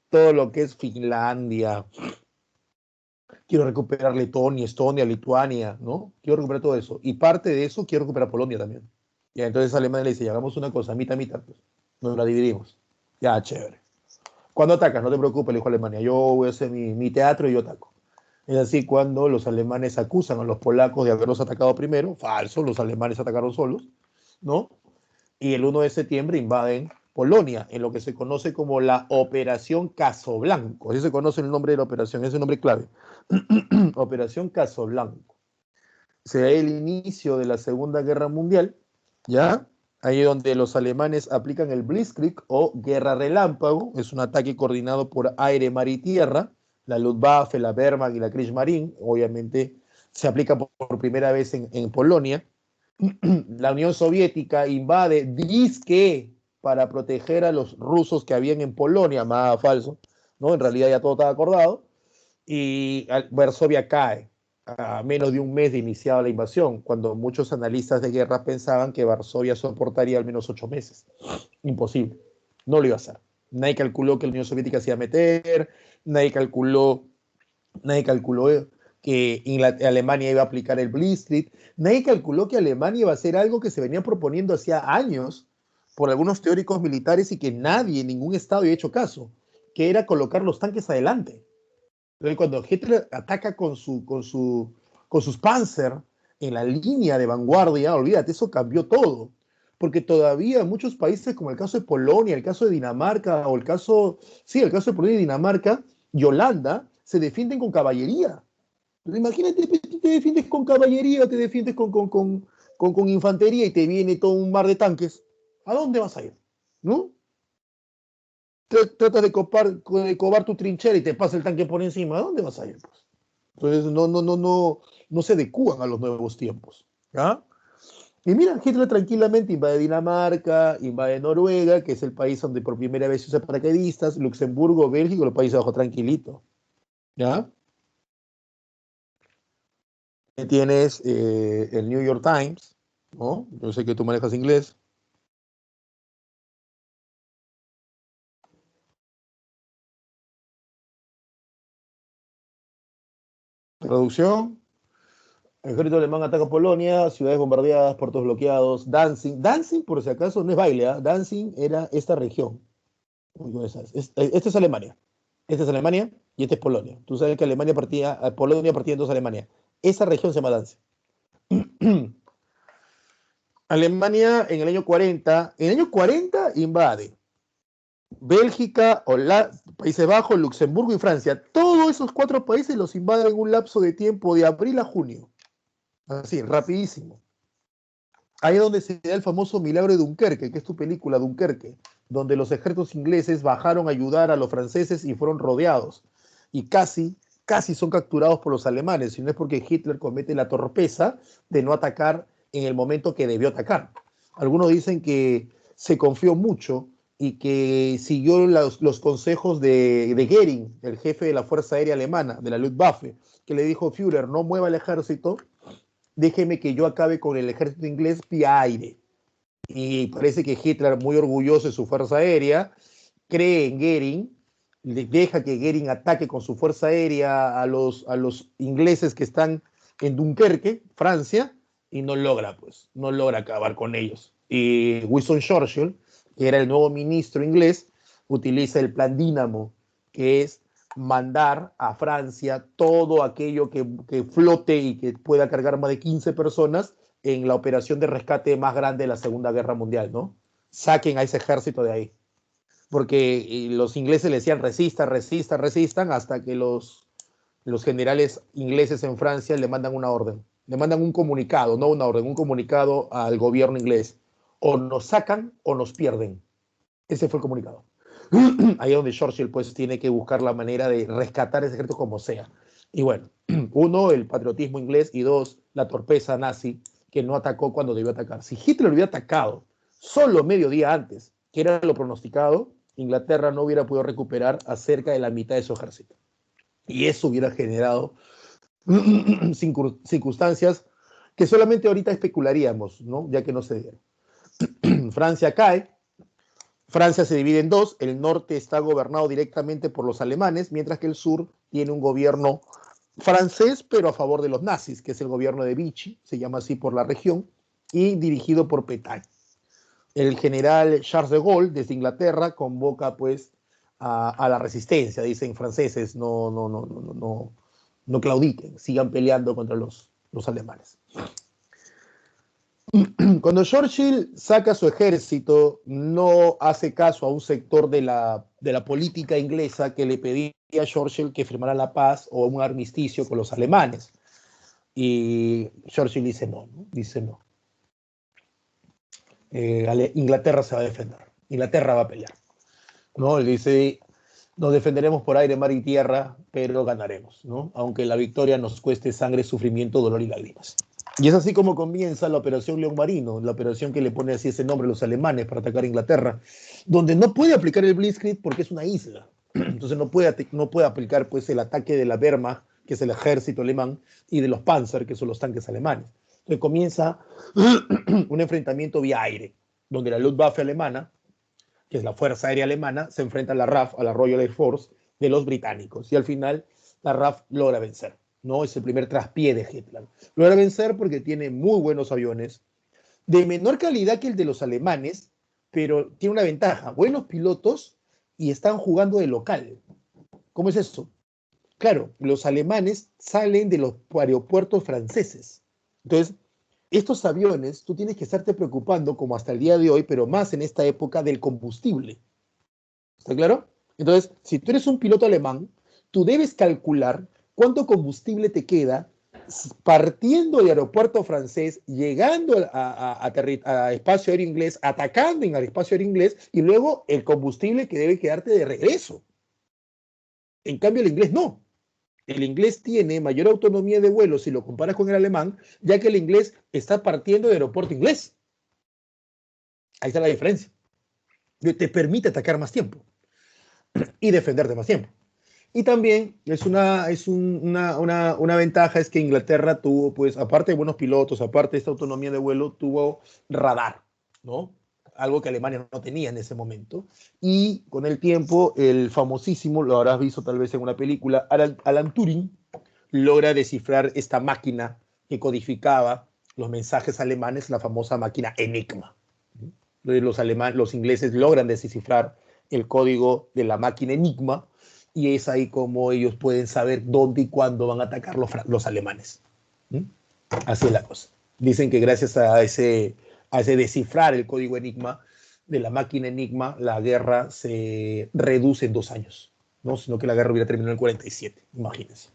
todo lo que es Finlandia, quiero recuperar Letonia, Estonia, Lituania, ¿no? Quiero recuperar todo eso. Y parte de eso quiero recuperar Polonia también. Y entonces Alemania le dice, ya, hagamos una cosa, mitad, mitad, pues. Nos la dividimos. Ya, chévere. Cuando atacas, no te preocupes, le dijo Alemania, yo voy a hacer mi teatro y yo ataco. Es así cuando los alemanes acusan a los polacos de haberlos atacado primero, falso, los alemanes atacaron solos, ¿no? Y el 1 de septiembre invaden Polonia, en lo que se conoce como la Operación Casoblanco. Así se conoce el nombre de la operación, es un nombre clave. Operación Casoblanco. Será el inicio de la Segunda Guerra Mundial, ¿ya? Ahí donde los alemanes aplican el Blitzkrieg o Guerra Relámpago, es un ataque coordinado por aire, mar y tierra, la Luftwaffe, la Wehrmacht y la Kriegsmarine, obviamente se aplica por primera vez en Polonia. La Unión Soviética invade disque para proteger a los rusos que habían en Polonia, más falso, ¿no? En realidad ya todo estaba acordado, y Varsovia cae a menos de un mes de iniciada la invasión, cuando muchos analistas de guerra pensaban que Varsovia soportaría al menos 8 meses. Imposible, no lo iba a hacer. Nadie calculó que la Unión Soviética se iba a meter, nadie calculó que Alemania iba a aplicar el Blitzkrieg, nadie calculó que Alemania iba a hacer algo que se venía proponiendo hacía años por algunos teóricos militares y que nadie, ningún estado había hecho caso, que era colocar los tanques adelante. Entonces, cuando Hitler ataca con sus Panzer en la línea de vanguardia, olvídate, eso cambió todo. Porque todavía muchos países, como el caso de Polonia, el caso de Dinamarca, el caso de Polonia y Dinamarca y Holanda, se defienden con caballería. Entonces, imagínate, tú te defiendes con caballería, te defiendes con infantería y te viene todo un mar de tanques. ¿A dónde vas a ir? ¿No? Tratas de cobar tu trinchera y te pasa el tanque por encima, ¿a dónde vas a ir? Pues? Entonces no se adecúan a los nuevos tiempos. ¿Ya? Y mira, Hitler tranquilamente invade Dinamarca, invade Noruega, que es el país donde por primera vez se usa paracaidistas, Luxemburgo, Bélgica, los países abajo tranquilito. ¿Ya? Tienes el New York Times, ¿no? Yo sé que tú manejas inglés. Traducción. El ejército alemán ataca Polonia, ciudades bombardeadas, puertos bloqueados, Danzig. Danzig, por si acaso, no es baile, ¿eh? Danzig era esta región. Esta es Alemania. Esta es Alemania y esta es Polonia. Tú sabes que Polonia partía en dos Alemania. Esa región se llama Danzig. Alemania en el año 40 invade Bélgica, Países Bajos, Luxemburgo y Francia. Todos esos 4 países los invaden en un lapso de tiempo de abril a junio. Así, rapidísimo. Ahí es donde se da el famoso milagro de Dunkerque, que es tu película, Dunkerque, donde los ejércitos ingleses bajaron a ayudar a los franceses y fueron rodeados. Y casi son capturados por los alemanes, si no es porque Hitler comete la torpeza de no atacar en el momento que debió atacar. Algunos dicen que se confió mucho y que siguió los consejos de Goering, el jefe de la Fuerza Aérea Alemana, de la Luftwaffe, que le dijo, Führer, no mueva el ejército, déjeme que yo acabe con el ejército inglés vía aire. Y parece que Hitler, muy orgulloso de su fuerza aérea, cree en Goering, deja que Goering ataque con su fuerza aérea a los ingleses que están en Dunkerque, Francia, y no logra acabar con ellos. Y Winston Churchill, que era el nuevo ministro inglés, utiliza el plan Dínamo, que es mandar a Francia todo aquello que flote y que pueda cargar más de 15 personas en la operación de rescate más grande de la Segunda Guerra Mundial, ¿no? Saquen a ese ejército de ahí. Porque los ingleses le decían resistan, hasta que los generales ingleses en Francia le mandan una orden. Le mandan un comunicado, no una orden, un comunicado al gobierno inglés. O nos sacan o nos pierden. Ese fue el comunicado. Ahí es donde Churchill pues tiene que buscar la manera de rescatar ese ejército como sea. Y bueno, uno, el patriotismo inglés, y dos, la torpeza nazi que no atacó cuando debió atacar. Si Hitler hubiera atacado solo medio día antes, que era lo pronosticado, Inglaterra no hubiera podido recuperar a cerca de la mitad de su ejército. Y eso hubiera generado circunstancias que solamente ahorita especularíamos, ¿no? Ya que no se dieron. Francia cae, Francia se divide en dos, el norte está gobernado directamente por los alemanes, mientras que el sur tiene un gobierno francés, pero a favor de los nazis, que es el gobierno de Vichy, se llama así por la región, y dirigido por Pétain. El general Charles de Gaulle, desde Inglaterra, convoca pues a la resistencia, dicen franceses, no claudiquen, sigan peleando contra los alemanes. Cuando Churchill saca su ejército, no hace caso a un sector de la política inglesa que le pedía a Churchill que firmara la paz o un armisticio con los alemanes. Y Churchill dice no, ¿no? Dice no. Inglaterra se va a defender, Inglaterra va a pelear. ¿No? Él dice, nos defenderemos por aire, mar y tierra, pero ganaremos, ¿no? Aunque la victoria nos cueste sangre, sufrimiento, dolor y lágrimas. Y es así como comienza la Operación León Marino, la operación que le pone así ese nombre a los alemanes para atacar a Inglaterra, donde no puede aplicar el Blitzkrieg porque es una isla. Entonces no puede aplicar pues, el ataque de la Wehrmacht, que es el ejército alemán, y de los Panzer, que son los tanques alemanes. Entonces comienza un enfrentamiento vía aire, donde la Luftwaffe alemana, que es la Fuerza Aérea Alemana, se enfrenta a la RAF, a la Royal Air Force de los británicos. Y al final la RAF logra vencer. ¿No? Es el primer traspié de Hitler. Logra vencer porque tiene muy buenos aviones, de menor calidad que el de los alemanes, pero tiene una ventaja, buenos pilotos y están jugando de local. ¿Cómo es eso? Claro, los alemanes salen de los aeropuertos franceses. Entonces, estos aviones, tú tienes que estarte preocupando, como hasta el día de hoy, pero más en esta época, del combustible. ¿Está claro? Entonces, si tú eres un piloto alemán, tú debes calcular cuánto combustible te queda partiendo del aeropuerto francés, llegando a espacio aéreo inglés, atacando en el espacio aéreo inglés, y luego el combustible que debe quedarte de regreso. En cambio, el inglés no. El inglés tiene mayor autonomía de vuelo si lo comparas con el alemán, ya que el inglés está partiendo del aeropuerto inglés. Ahí está la diferencia. Te permite atacar más tiempo y defenderte más tiempo. Y también una ventaja es que Inglaterra tuvo, pues, aparte de buenos pilotos, aparte de esta autonomía de vuelo, tuvo radar, ¿no? Algo que Alemania no tenía en ese momento. Y con el tiempo, el famosísimo, lo habrás visto tal vez en una película, Alan Turing, logra descifrar esta máquina que codificaba los mensajes alemanes, la famosa máquina Enigma. Los ingleses logran descifrar el código de la máquina Enigma, y es ahí como ellos pueden saber dónde y cuándo van a atacar los alemanes. ¿Mm? Así es la cosa. Dicen que gracias a ese descifrar el código Enigma de la máquina Enigma, la guerra se reduce en 2 años, ¿no? Sino que la guerra hubiera terminado en el 47, imagínense.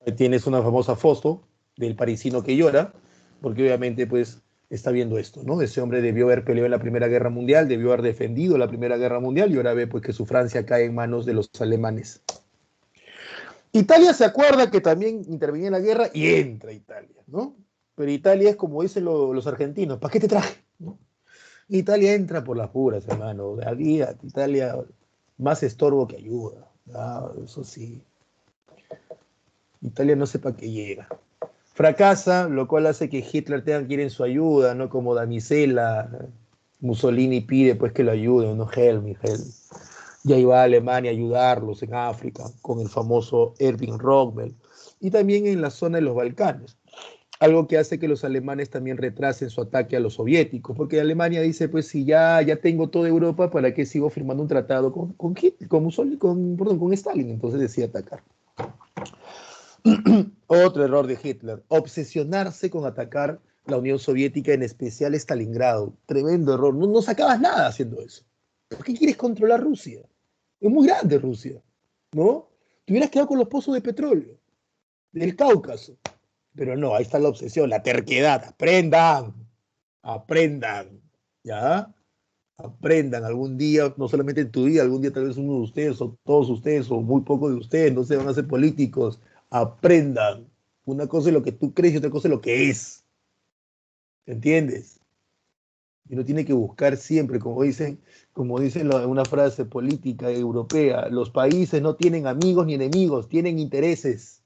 Ahí tienes una famosa foto del parisino que llora, porque obviamente pues está viendo esto, ¿no? Ese hombre debió haber peleado en la Primera Guerra Mundial, debió haber defendido la Primera Guerra Mundial, y ahora ve pues que su Francia cae en manos de los alemanes. Italia se acuerda que también intervenía en la guerra y entra Italia, ¿no? Pero Italia es como dicen los argentinos, ¿para qué te traje? ¿No? Italia entra por las puras, hermano. Aquí Italia más estorbo que ayuda. Ah, eso sí. Italia no sé para qué llega. Fracasa, lo cual hace que Hitler tenga que ir en su ayuda, ¿no? Como damisela. Mussolini pide pues que lo ayude, ¿no? Helm. Y ahí va a Alemania a ayudarlos en África con el famoso Erwin Rommel. Y también en la zona de los Balcanes. Algo que hace que los alemanes también retrasen su ataque a los soviéticos, porque Alemania dice, pues si ya tengo toda Europa, ¿para qué sigo firmando un tratado con Stalin? Entonces decide atacar. Otro error de Hitler, obsesionarse con atacar la Unión Soviética, en especial Stalingrado. Tremendo error, no sacabas nada haciendo eso. ¿Por qué quieres controlar Rusia? Es muy grande Rusia, ¿no? Te hubieras quedado con los pozos de petróleo del Cáucaso. Pero no, ahí está la obsesión, la terquedad. Aprendan, ¿ya? Aprendan algún día, no solamente en tu vida, algún día tal vez uno de ustedes, o todos ustedes, o muy pocos de ustedes, no se van a hacer políticos. Aprendan, Una cosa es lo que tú crees y otra cosa es lo que es. ¿Entiendes? Y uno tiene que buscar siempre, como dicen una frase política europea, los países no tienen amigos ni enemigos, tienen intereses.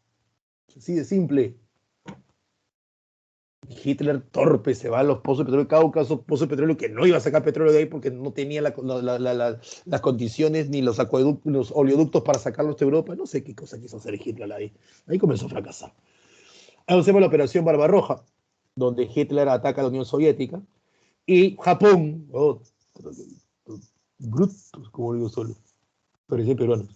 Así de simple. Hitler torpe se va a los pozos de petróleo de Cáucaso, pozos de petróleo que no iba a sacar petróleo de ahí porque no tenía las condiciones ni los acueductos, los oleoductos para sacarlos de Europa. No sé qué cosa quiso hacer Hitler ahí. Ahí comenzó a fracasar. Ahora hacemos la operación Barbarroja, donde Hitler ataca a la Unión Soviética y Japón, oh, brutos, como digo solo, parecen peruanos.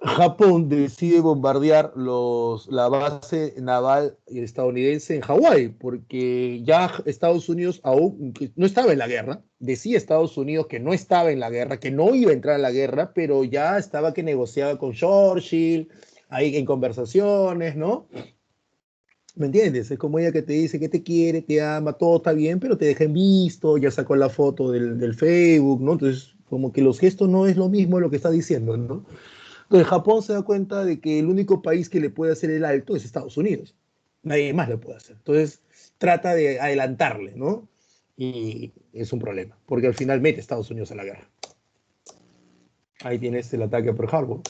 Japón decide bombardear la base naval estadounidense en Hawái, porque ya Estados Unidos aún no estaba en la guerra, decía Estados Unidos que no estaba en la guerra, que no iba a entrar a la guerra, pero ya estaba que negociaba con Churchill, ahí en conversaciones, ¿no? ¿Me entiendes? Es como ella que te dice que te quiere, te ama, todo está bien, pero te deja en visto, ya sacó la foto del Facebook, ¿no? Entonces, como que los gestos no es lo mismo de lo que está diciendo, ¿no? Entonces Japón se da cuenta de que el único país que le puede hacer el alto es Estados Unidos. Nadie más lo puede hacer. Entonces trata de adelantarle, ¿no? Y es un problema, porque al final mete a Estados Unidos a la guerra. Ahí tienes el ataque a Pearl Harbor.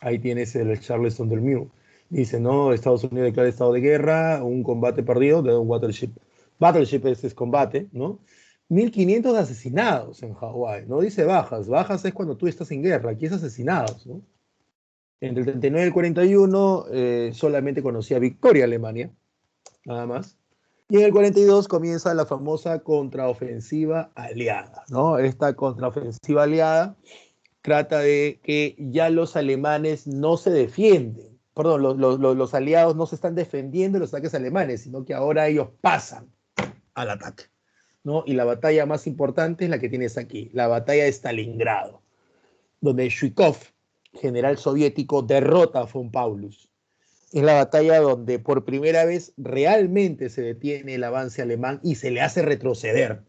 Ahí tienes el Charleston del Mew. Dice, no, Estados Unidos declara estado de guerra, un combate perdido de un battleship. Battleship es combate, ¿no? 1.500 asesinados en Hawái, no dice bajas. Bajas es cuando tú estás en guerra, aquí es asesinados, ¿no? Entre el 39 y el 41 solamente conocía victoria Alemania, nada más. Y en el 42 comienza la famosa contraofensiva aliada, ¿no? Esta contraofensiva aliada trata de que ya los alemanes no se defienden, perdón, los aliados no se están defendiendo de los ataques alemanes, sino que ahora ellos pasan al ataque, ¿no? Y la batalla más importante es la que tienes aquí, la batalla de Stalingrado, donde Zhukov, general soviético, derrota a von Paulus. Es la batalla donde por primera vez realmente se detiene el avance alemán y se le hace retroceder.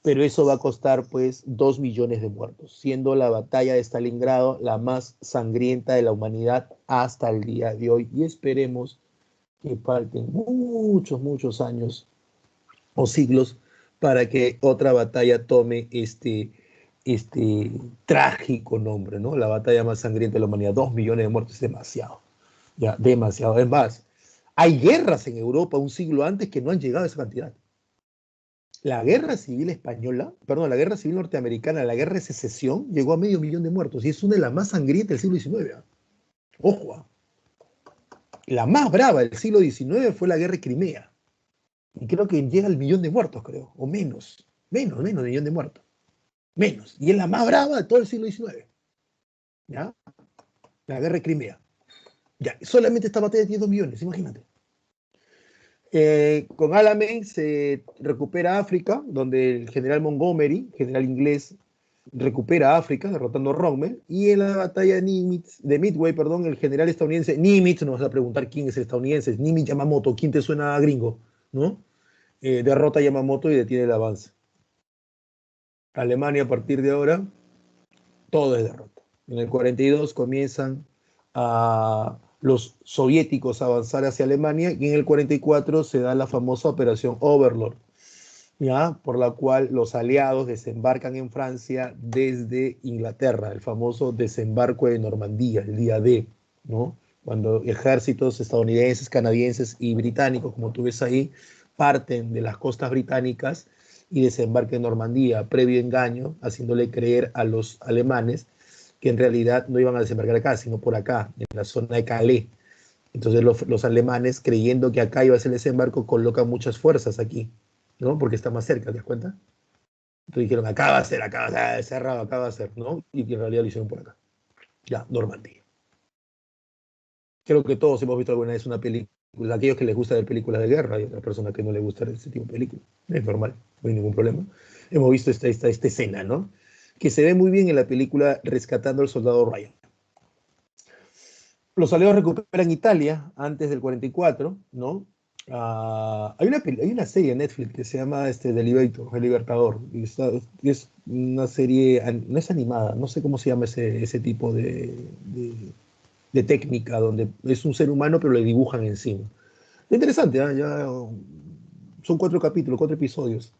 Pero eso va a costar pues 2 millones de muertos, siendo la batalla de Stalingrado la más sangrienta de la humanidad hasta el día de hoy. Y esperemos que falten muchos, muchos años o siglos para que otra batalla tome este trágico nombre, ¿no? La batalla más sangrienta de la humanidad. 2 millones de muertos es demasiado, ya, demasiado. Es más, hay guerras en Europa un siglo antes que no han llegado a esa cantidad. La guerra civil española, perdón, la guerra civil norteamericana, la guerra de secesión, llegó a medio millón de muertos y es una de las más sangrientas del siglo XIX. Ojo, la más brava del siglo XIX fue la guerra de Crimea. Y creo que llega al millón de muertos, creo, o menos, menos de millón de muertos. Menos. Y es la más brava de todo el siglo XIX. ¿Ya? La guerra de Crimea. Ya, solamente esta batalla tiene 2 millones, imagínate. Con Alamein se recupera África, donde el general Montgomery, general inglés, recupera África, derrotando a Rommel, y en la batalla de Midway, perdón, el general estadounidense Nimitz, nos va a preguntar quién es el estadounidense, es Nimitz Yamamoto, ¿quién te suena a gringo? ¿No? Derrota a Yamamoto y detiene el avance. Alemania a partir de ahora, todo es derrota. En el 42 comienzan a los soviéticos a avanzar hacia Alemania y en el 44 se da la famosa Operación Overlord, ¿ya? Por la cual los aliados desembarcan en Francia desde Inglaterra, el famoso desembarco de Normandía, el día D, ¿no? Cuando ejércitos estadounidenses, canadienses y británicos, como tú ves ahí, parten de las costas británicas y desembarcan en Normandía, previo engaño, haciéndole creer a los alemanes que en realidad no iban a desembarcar acá, sino por acá, en la zona de Calais. Entonces los alemanes, creyendo que acá iba a ser el desembarco, colocan muchas fuerzas aquí, ¿no? Porque está más cerca, ¿te das cuenta? Entonces dijeron, acá va a ser, cerrado, acá va a ser, ¿no? Y en realidad lo hicieron por acá. Ya, Normandía. Creo que todos hemos visto alguna vez una película, aquellos que les gusta ver películas de guerra, y otras personas que no les gusta ese tipo de películas. Es normal, no hay ningún problema. Hemos visto esta escena, ¿no? Que se ve muy bien en la película Rescatando al Soldado Ryan. Los aliados recuperan Italia antes del 44, ¿no? Hay una serie en Netflix que se llama The Liberator, El Libertador. Y es una serie, no es animada, no sé cómo se llama ese tipo de de técnica, donde es un ser humano, pero le dibujan encima. Es interesante, ¿eh? Ya son 4 capítulos, 4 episodios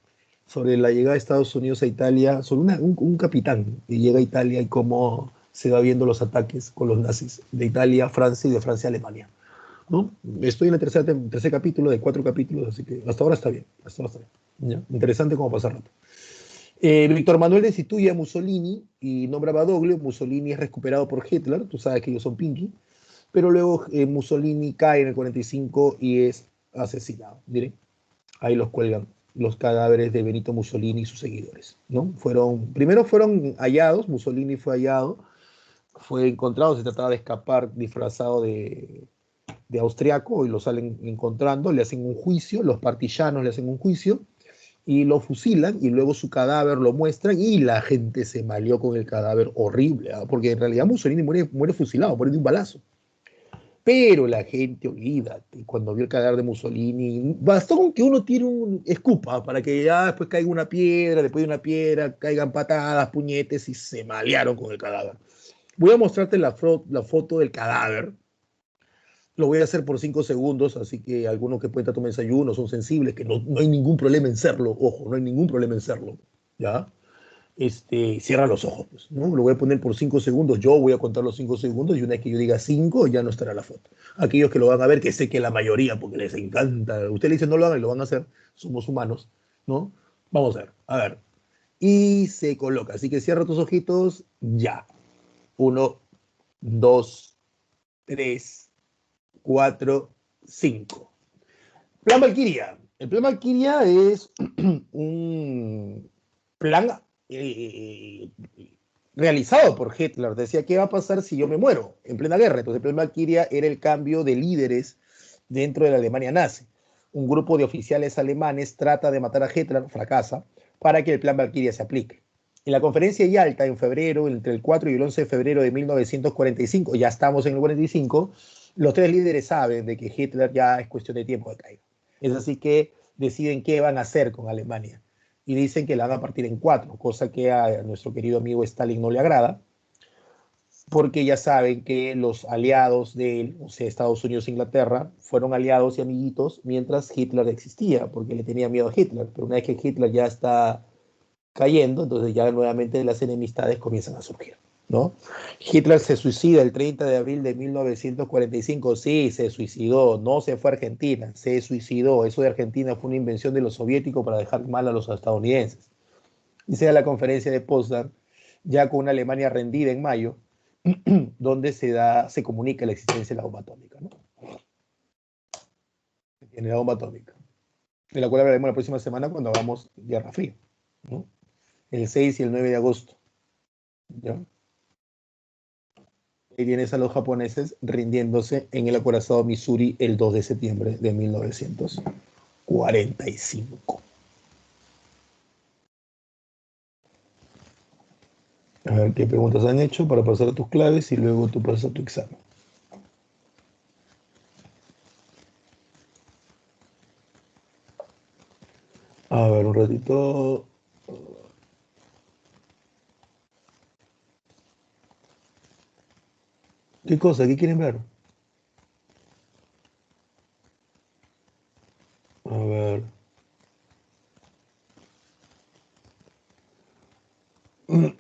sobre la llegada de Estados Unidos a Italia, sobre un capitán que llega a Italia y cómo se va viendo los ataques con los nazis de Italia a Francia y de Francia a Alemania, ¿no? Estoy en el tercer capítulo de 4 capítulos, así que hasta ahora está bien. Hasta ahora está bien, ¿ya? Interesante como pasa rato. Víctor Manuel destituye a Mussolini y nombra a Badoglio. Mussolini es recuperado por Hitler, tú sabes que ellos son Pinky, pero luego Mussolini cae en el 45 y es asesinado. Miren, ahí los cuelgan los cadáveres de Benito Mussolini y sus seguidores, ¿no? Primero fueron hallados, Mussolini fue hallado, fue encontrado, se trataba de escapar disfrazado de austriaco y lo salen encontrando, le hacen un juicio, los partisanos le hacen un juicio y lo fusilan y luego su cadáver lo muestran y la gente se malió con el cadáver horrible, ¿eh? Porque en realidad Mussolini muere fusilado, muere de un balazo. Pero la gente, olvídate, cuando vio el cadáver de Mussolini, bastó con que uno tire un escupa para que ya después caiga una piedra, después de una piedra caigan patadas, puñetes y se malearon con el cadáver. Voy a mostrarte la foto del cadáver. Lo voy a hacer por 5 segundos, así que algunos que pueden estar tomando desayuno son sensibles, que no hay ningún problema en serlo, ojo, no hay ningún problema en serlo, ¿ya? Cierra los ojos, pues, ¿no? Lo voy a poner por 5 segundos, yo voy a contar los 5 segundos y una vez que yo diga 5 ya no estará la foto. Aquellos que lo van a ver, que sé que la mayoría, porque les encanta, usted le dice no lo hagan y lo van a hacer, somos humanos, ¿no? Vamos a ver. Y se coloca, así que cierra tus ojitos, ya. 1, 2, 3, 4, 5. Plan Valkyria. El plan Valkyria es un plan eh, realizado por Hitler. Decía, ¿qué va a pasar si yo me muero en plena guerra? Entonces, el plan Valkyria era el cambio de líderes dentro de la Alemania nazi. Un grupo de oficiales alemanes trata de matar a Hitler, fracasa, para que el plan Valkyria se aplique. En la conferencia de Yalta, en febrero, entre el 4 y el 11 de febrero de 1945, ya estamos en el 45, los 3 líderes saben de que Hitler ya es cuestión de tiempo de caer. Es así que deciden qué van a hacer con Alemania. Y dicen que la van a partir en 4, cosa que a nuestro querido amigo Stalin no le agrada, porque ya saben que los aliados de él, o sea, Estados Unidos e Inglaterra, fueron aliados y amiguitos mientras Hitler existía, porque le tenía miedo a Hitler. Pero una vez que Hitler ya está cayendo, entonces ya nuevamente las enemistades comienzan a surgir, ¿no? Hitler se suicida el 30 de abril de 1945, sí, se suicidó, no se fue a Argentina, se suicidó. Eso de Argentina fue una invención de los soviéticos para dejar mal a los estadounidenses. Dice a la conferencia de Potsdam, ya con una Alemania rendida en mayo, donde se comunica la existencia de la bomba atómica, ¿no? Tiene la bomba atómica, de la cual hablaremos la próxima semana cuando hagamos Guerra Fría, ¿no? El 6 y el 9 de agosto, ¿ya? Y tienes a los japoneses rindiéndose en el acorazado Missouri el 2 de septiembre de 1945. A ver qué preguntas han hecho para pasar a tus claves y luego tú pasas a tu examen. A ver, un ratito. ¿Qué cosa? ¿Qué quieren ver? A ver. A ver.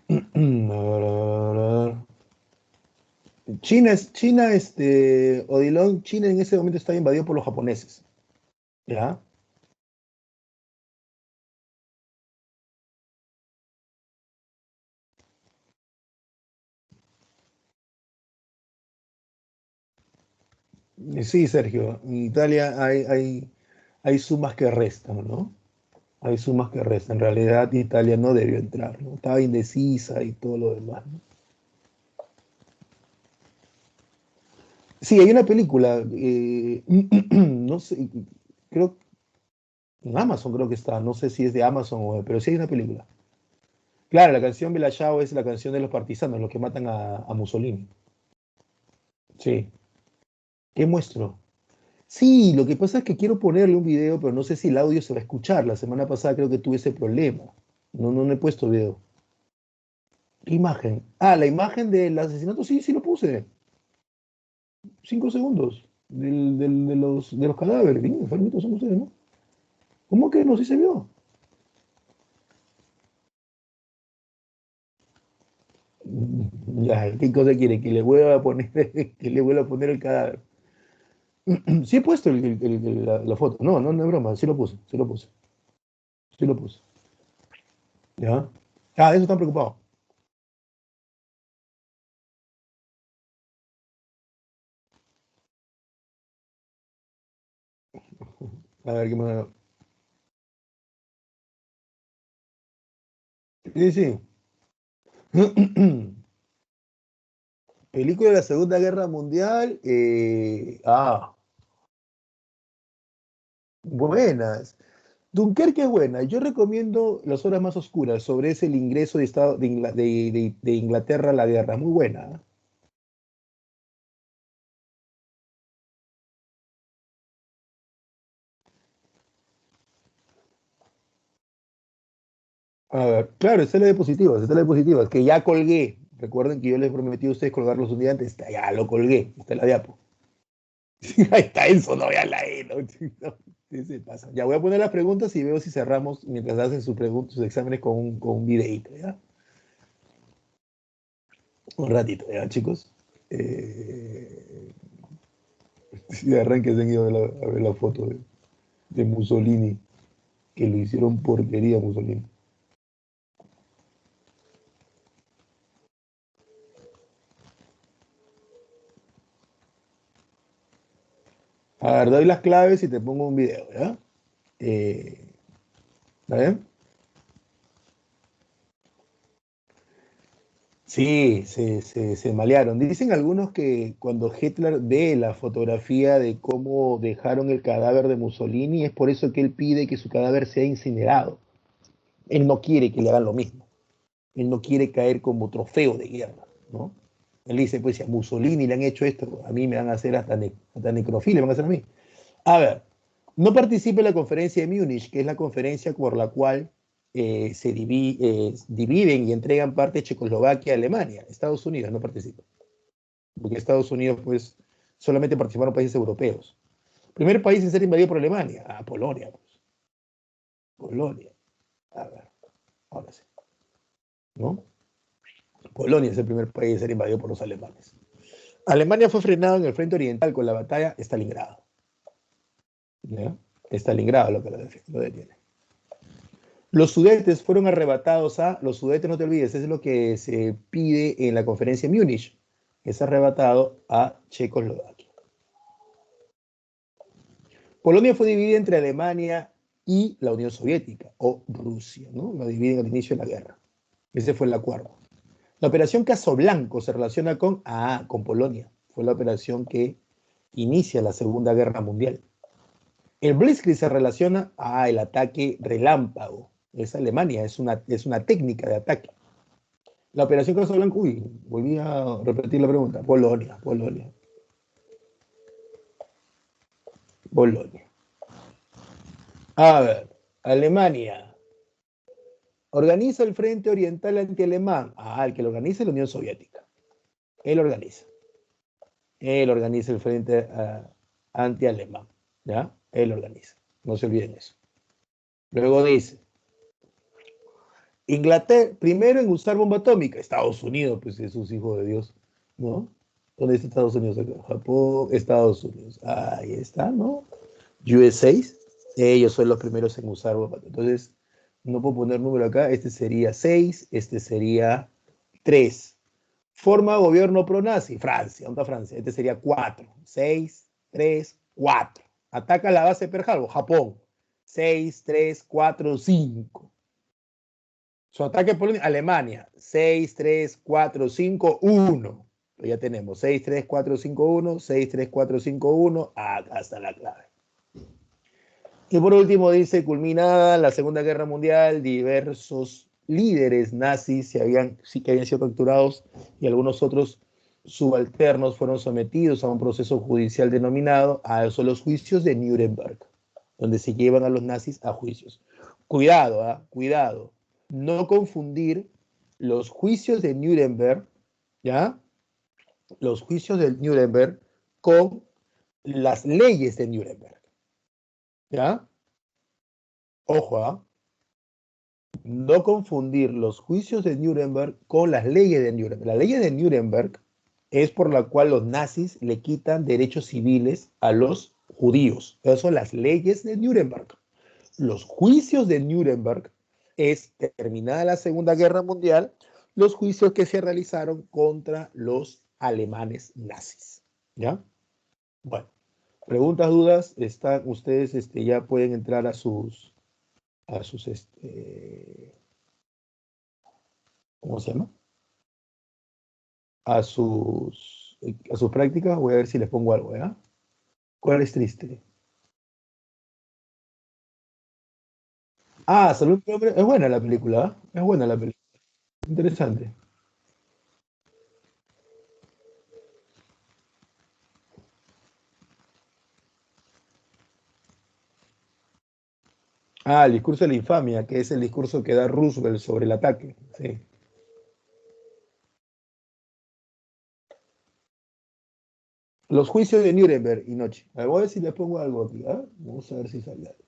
China, Odilon, China en ese momento está invadido por los japoneses. ¿Ya? Sí, Sergio. En Italia hay sumas que restan, ¿no? Hay sumas que restan. En realidad Italia no debió entrar, ¿no? Estaba indecisa y todo lo demás, ¿no? Sí, hay una película, no sé, creo, en Amazon creo que está, no sé si es de Amazon pero sí hay una película. Claro, la canción Bella Ciao es la canción de los partisanos, los que matan a Mussolini. Sí. ¿Qué muestro? Sí, lo que pasa es que quiero ponerle un video, pero no sé si el audio se va a escuchar. La semana pasada creo que tuve ese problema. No he puesto video. ¿Qué imagen? Ah, la imagen del asesinato, sí, sí lo puse. 5 segundos de los cadáveres. Bien, enfermitos son ustedes, ¿no? ¿Cómo que no? Sí se vio. Ya, ¿qué cosa quiere? Que le vuelva a poner, que le vuelva a poner el cadáver. Sí he puesto la foto. No, no, no es broma. Sí lo puse, sí lo puse, sí lo puse. ¿Ya? Ah, de eso están preocupados. A ver, ¿qué más? Sí, sí. Película de la Segunda Guerra Mundial. Buenas. Dunkerque es buena. Yo recomiendo Las Horas Más Oscuras sobre ese el ingreso de, Estado, de Inglaterra a la guerra. Muy buena. A ver, claro, esta es la de diapositivas, que ya colgué. Recuerden que yo les prometí a ustedes colgarlos un día antes. Ya lo colgué. Está la diapo. Ahí está eso, no vean la E, ¿no? No, ¿qué se pasa? Ya voy a poner las preguntas y veo si cerramos mientras hacen sus exámenes con un videíto, ¿ya? Un ratito, ¿ya, chicos? Eh, de arranque se han ido a ver la foto de Mussolini, que lo hicieron porquería Mussolini. A ver, doy las claves y te pongo un video, ¿ya? ¿Está bien? Sí, se malearon. Dicen algunos que cuando Hitler ve la fotografía de cómo dejaron el cadáver de Mussolini, es por eso que él pide que su cadáver sea incinerado. Él no quiere que le hagan lo mismo. Él no quiere caer como trofeo de guerra, ¿no? Él dice, pues si a Mussolini le han hecho esto, a mí me van a hacer hasta necrofilia, me van a hacer a mí. A ver, no participe en la conferencia de Múnich, que es la conferencia por la cual dividen y entregan parte de Checoslovaquia a Alemania. Estados Unidos no participa, porque Estados Unidos, pues, solamente participaron países europeos. Primer país en ser invadido por Alemania, Polonia, pues. Polonia. A ver, ahora sí, ¿no? Polonia es el primer país en ser invadido por los alemanes. Alemania fue frenado en el frente oriental con la batalla de Stalingrado. ¿Ya? Stalingrado lo detiene. Los Sudetes fueron arrebatados los Sudetes, no te olvides, es lo que se pide en la conferencia de Múnich, es arrebatado a Checoslovaquia. Polonia fue dividida entre Alemania y la Unión Soviética, o Rusia, ¿no? La dividen al inicio de la guerra. Ese fue el acuerdo. La operación Casoblanco se relaciona con Polonia. Fue la operación que inicia la Segunda Guerra Mundial. El Blitzkrieg se relaciona el ataque relámpago. Es Alemania, es una técnica de ataque. La operación Casablanca, uy, volví a repetir la pregunta. Polonia, Polonia, Polonia. A ver, Alemania. Organiza el Frente Oriental Antialemán. El que lo organiza es la Unión Soviética. Él organiza. Él organiza el Frente Antialemán. ¿Ya? Él organiza. No se olviden eso. Luego dice, Inglaterra, primero en usar bomba atómica. Estados Unidos, pues esos hijos de Dios, ¿no? ¿Dónde está Estados Unidos acá? Japón, Estados Unidos. Ahí está, ¿no? USA, ellos son los primeros en usar bomba atómica. Entonces, no puedo poner número acá. Este sería 6, este sería 3. Forma gobierno pro-nazi, Francia. ¿Dónde está Francia? Este sería 4. 6, 3, 4. Ataca la base de Pearl Harbor, Japón. 6, 3, 4, 5. Su ataque por Alemania, 6, 3, 4, 5, 1. Pues ya tenemos 6, 3, 4, 5, 1, 6, 3, 4, 5, 1. Acá está la clave. Y por último dice, culminada la Segunda Guerra Mundial, diversos líderes nazis sí que habían sido capturados y algunos otros subalternos fueron sometidos a un proceso judicial denominado son los juicios de Nuremberg, donde se llevan a los nazis a juicios. Cuidado, cuidado. No confundir los juicios de Nuremberg, ¿ya? Los juicios de Nuremberg con las leyes de Nuremberg. ¿Ya? Ojo, ¿ah? No confundir los juicios de Nuremberg con las leyes de Nuremberg. La ley de Nuremberg es por la cual los nazis le quitan derechos civiles a los judíos. Esas son las leyes de Nuremberg. Los juicios de Nuremberg es, terminada la Segunda Guerra Mundial, los juicios que se realizaron contra los alemanes nazis. ¿Ya? Bueno, preguntas, dudas, están, ustedes ya pueden entrar a sus, ¿cómo se llama? A sus prácticas. Voy a ver si les pongo algo, ¿ya? ¿Cuál es triste? Ah, Salud por Hombre. Es buena la película, ¿eh? Es buena la película. Interesante. Ah, el discurso de la infamia, que es el discurso que da Roosevelt sobre el ataque. Sí. Los juicios de Nuremberg y Noche. A ver, voy a ver si les pongo algo aquí, ¿ah? Vamos a ver si sale algo.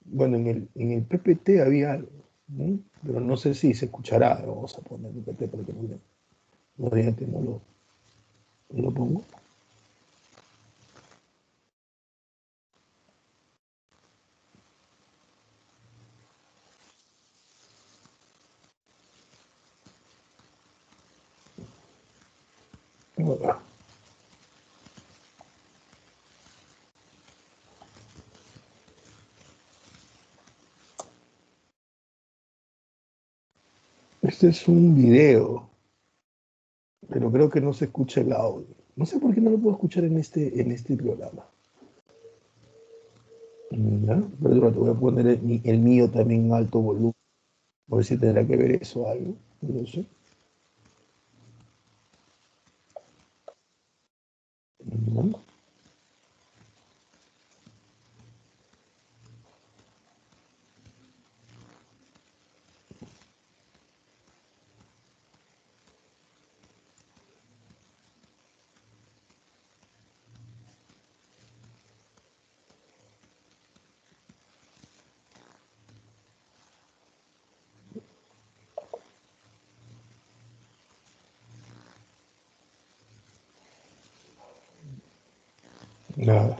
Bueno, en el PPT había algo, ¿no? Pero no sé si se escuchará. Vamos a poner el PPT para que no digan que no lo pongo. Bueno, este es un video, pero creo que no se escucha el audio. No sé por qué no lo puedo escuchar en este programa. ¿Ya? Pero te voy a poner el mío también en alto volumen. A ver si tendrá que ver eso algo. No sé. ¿Ya? Nada.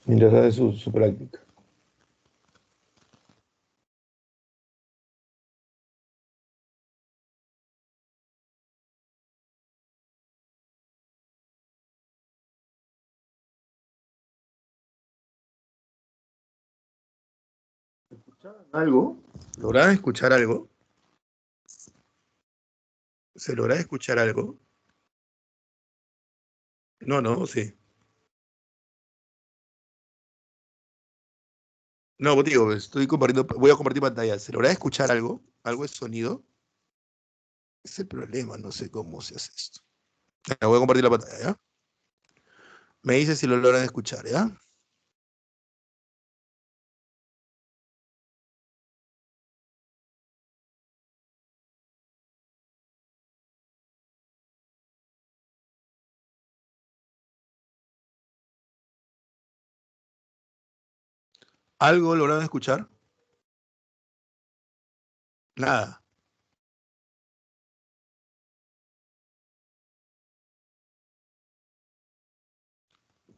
Mientras hace su práctica. ¿Algo? ¿Lográs escuchar algo? ¿Se logra escuchar algo? No, no, sí. No, pues digo, estoy compartiendo, voy a compartir pantalla. ¿Se logra escuchar algo? ¿Algo de sonido? Es el problema, no sé cómo se hace esto. Ya, voy a compartir la pantalla, ¿ya? Me dice si lo logran escuchar, ¿ya? ¿Algo lograron escuchar? Nada.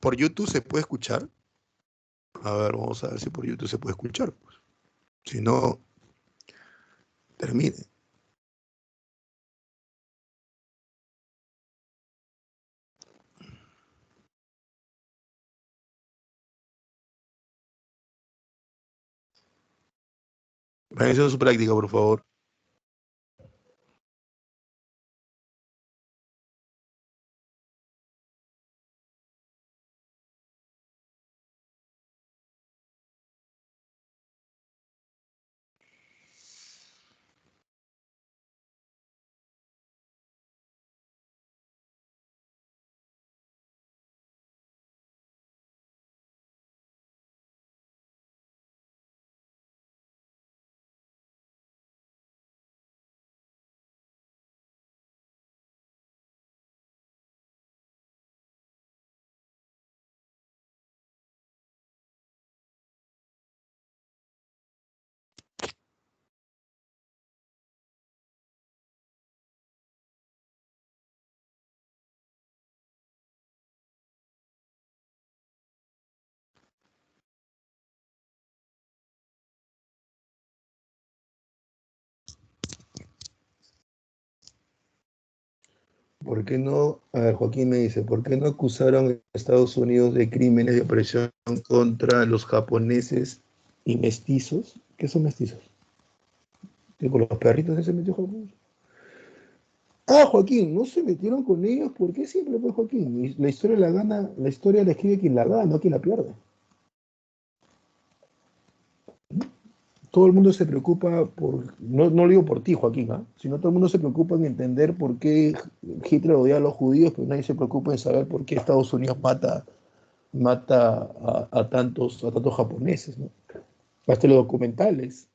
¿Por YouTube se puede escuchar? A ver, vamos a ver si por YouTube se puede escuchar. Si no, termine. Vayan haciendo su práctica, por favor. ¿Por qué no? A ver, Joaquín me dice, ¿por qué no acusaron a Estados Unidos de crímenes de opresión contra los japoneses y mestizos? ¿Qué son mestizos? ¿Que con los perritos que se metió Japón? Ah, Joaquín, no se metieron con ellos, ¿por qué siempre fue Joaquín? Y la historia la gana, la historia la escribe quien la gana, no quien la pierde. Todo el mundo se preocupa por, no, no lo digo por ti, Joaquín, ¿ah? Sino todo el mundo se preocupa en entender por qué Hitler odia a los judíos, pero nadie se preocupa en saber por qué Estados Unidos mata a tantos japoneses, ¿no? Hasta los documentales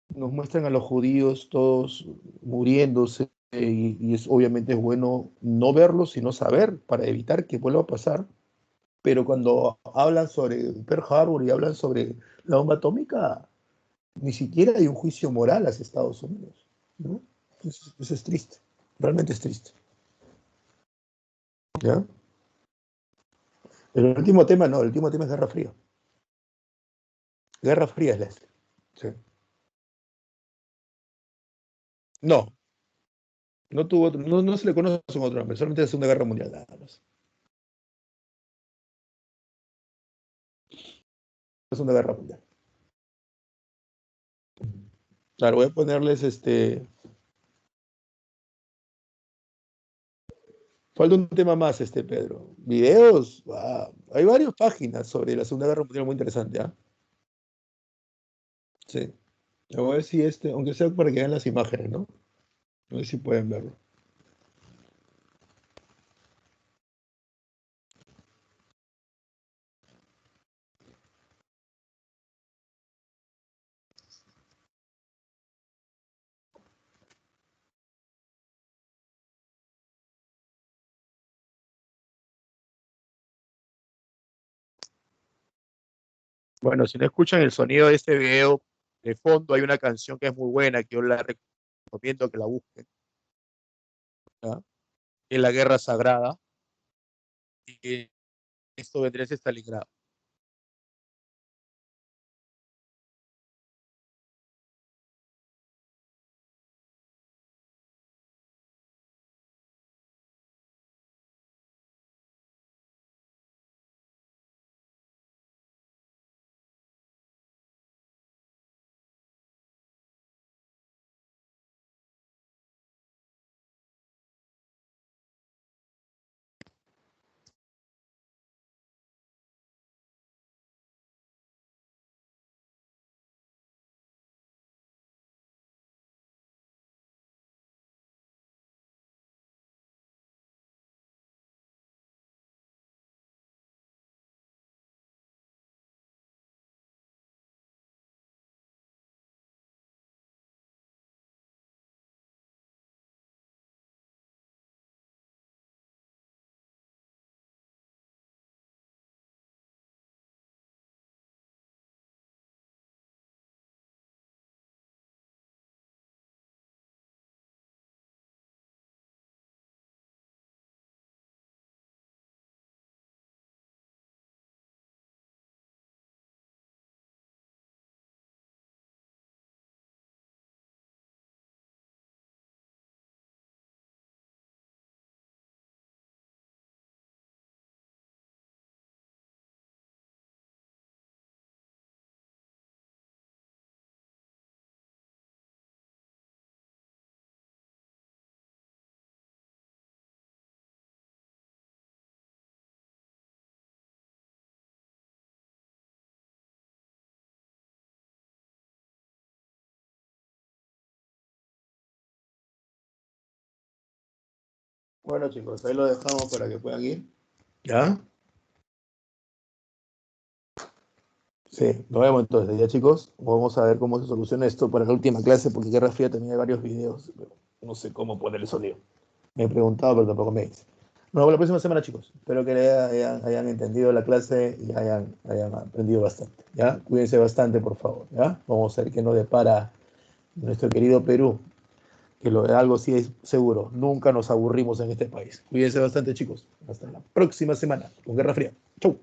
nos muestran a los judíos todos muriéndose y obviamente es bueno no verlos, sino saber para evitar que vuelva a pasar. Pero cuando hablan sobre Pearl Harbor y hablan sobre la bomba atómica, ni siquiera hay un juicio moral hacia Estados Unidos, ¿no? Eso es triste, realmente es triste, ¿ya? El último tema no, el último tema es Guerra Fría. Guerra Fría es Leslie. Sí. No, no tuvo no, no se le conoce un otro nombre, solamente la Segunda Guerra Mundial, nada más. La Segunda Guerra Mundial. Claro, voy a ponerles falta un tema más, Pedro. Videos, hay varias páginas sobre la Segunda Guerra Mundial muy interesante, ¿ah? Sí. A ver si aunque sea para que vean las imágenes, ¿no? A ver si pueden verlo. Bueno, si no escuchan el sonido de este video, de fondo hay una canción que es muy buena, que yo la recomiendo que la busquen, ¿ya? Es La Guerra Sagrada, y esto vendría a ser Stalingrado. Bueno, chicos, ahí lo dejamos para que puedan ir. ¿Ya? Sí, nos vemos entonces, ya chicos. Vamos a ver cómo se soluciona esto para la última clase, porque Guerra Fría también hay varios videos, pero no sé cómo poner el sonido. Me he preguntado, pero tampoco me dice. Nos vemos la próxima semana, chicos. Espero que hayan entendido la clase y hayan aprendido bastante. ¿Ya? Cuídense bastante, por favor. ¿Ya? Vamos a ver qué nos depara nuestro querido Perú, que lo de algo sí es seguro. Nunca nos aburrimos en este país. Cuídense bastante, chicos. Hasta la próxima semana con Guerra Fría. Chau.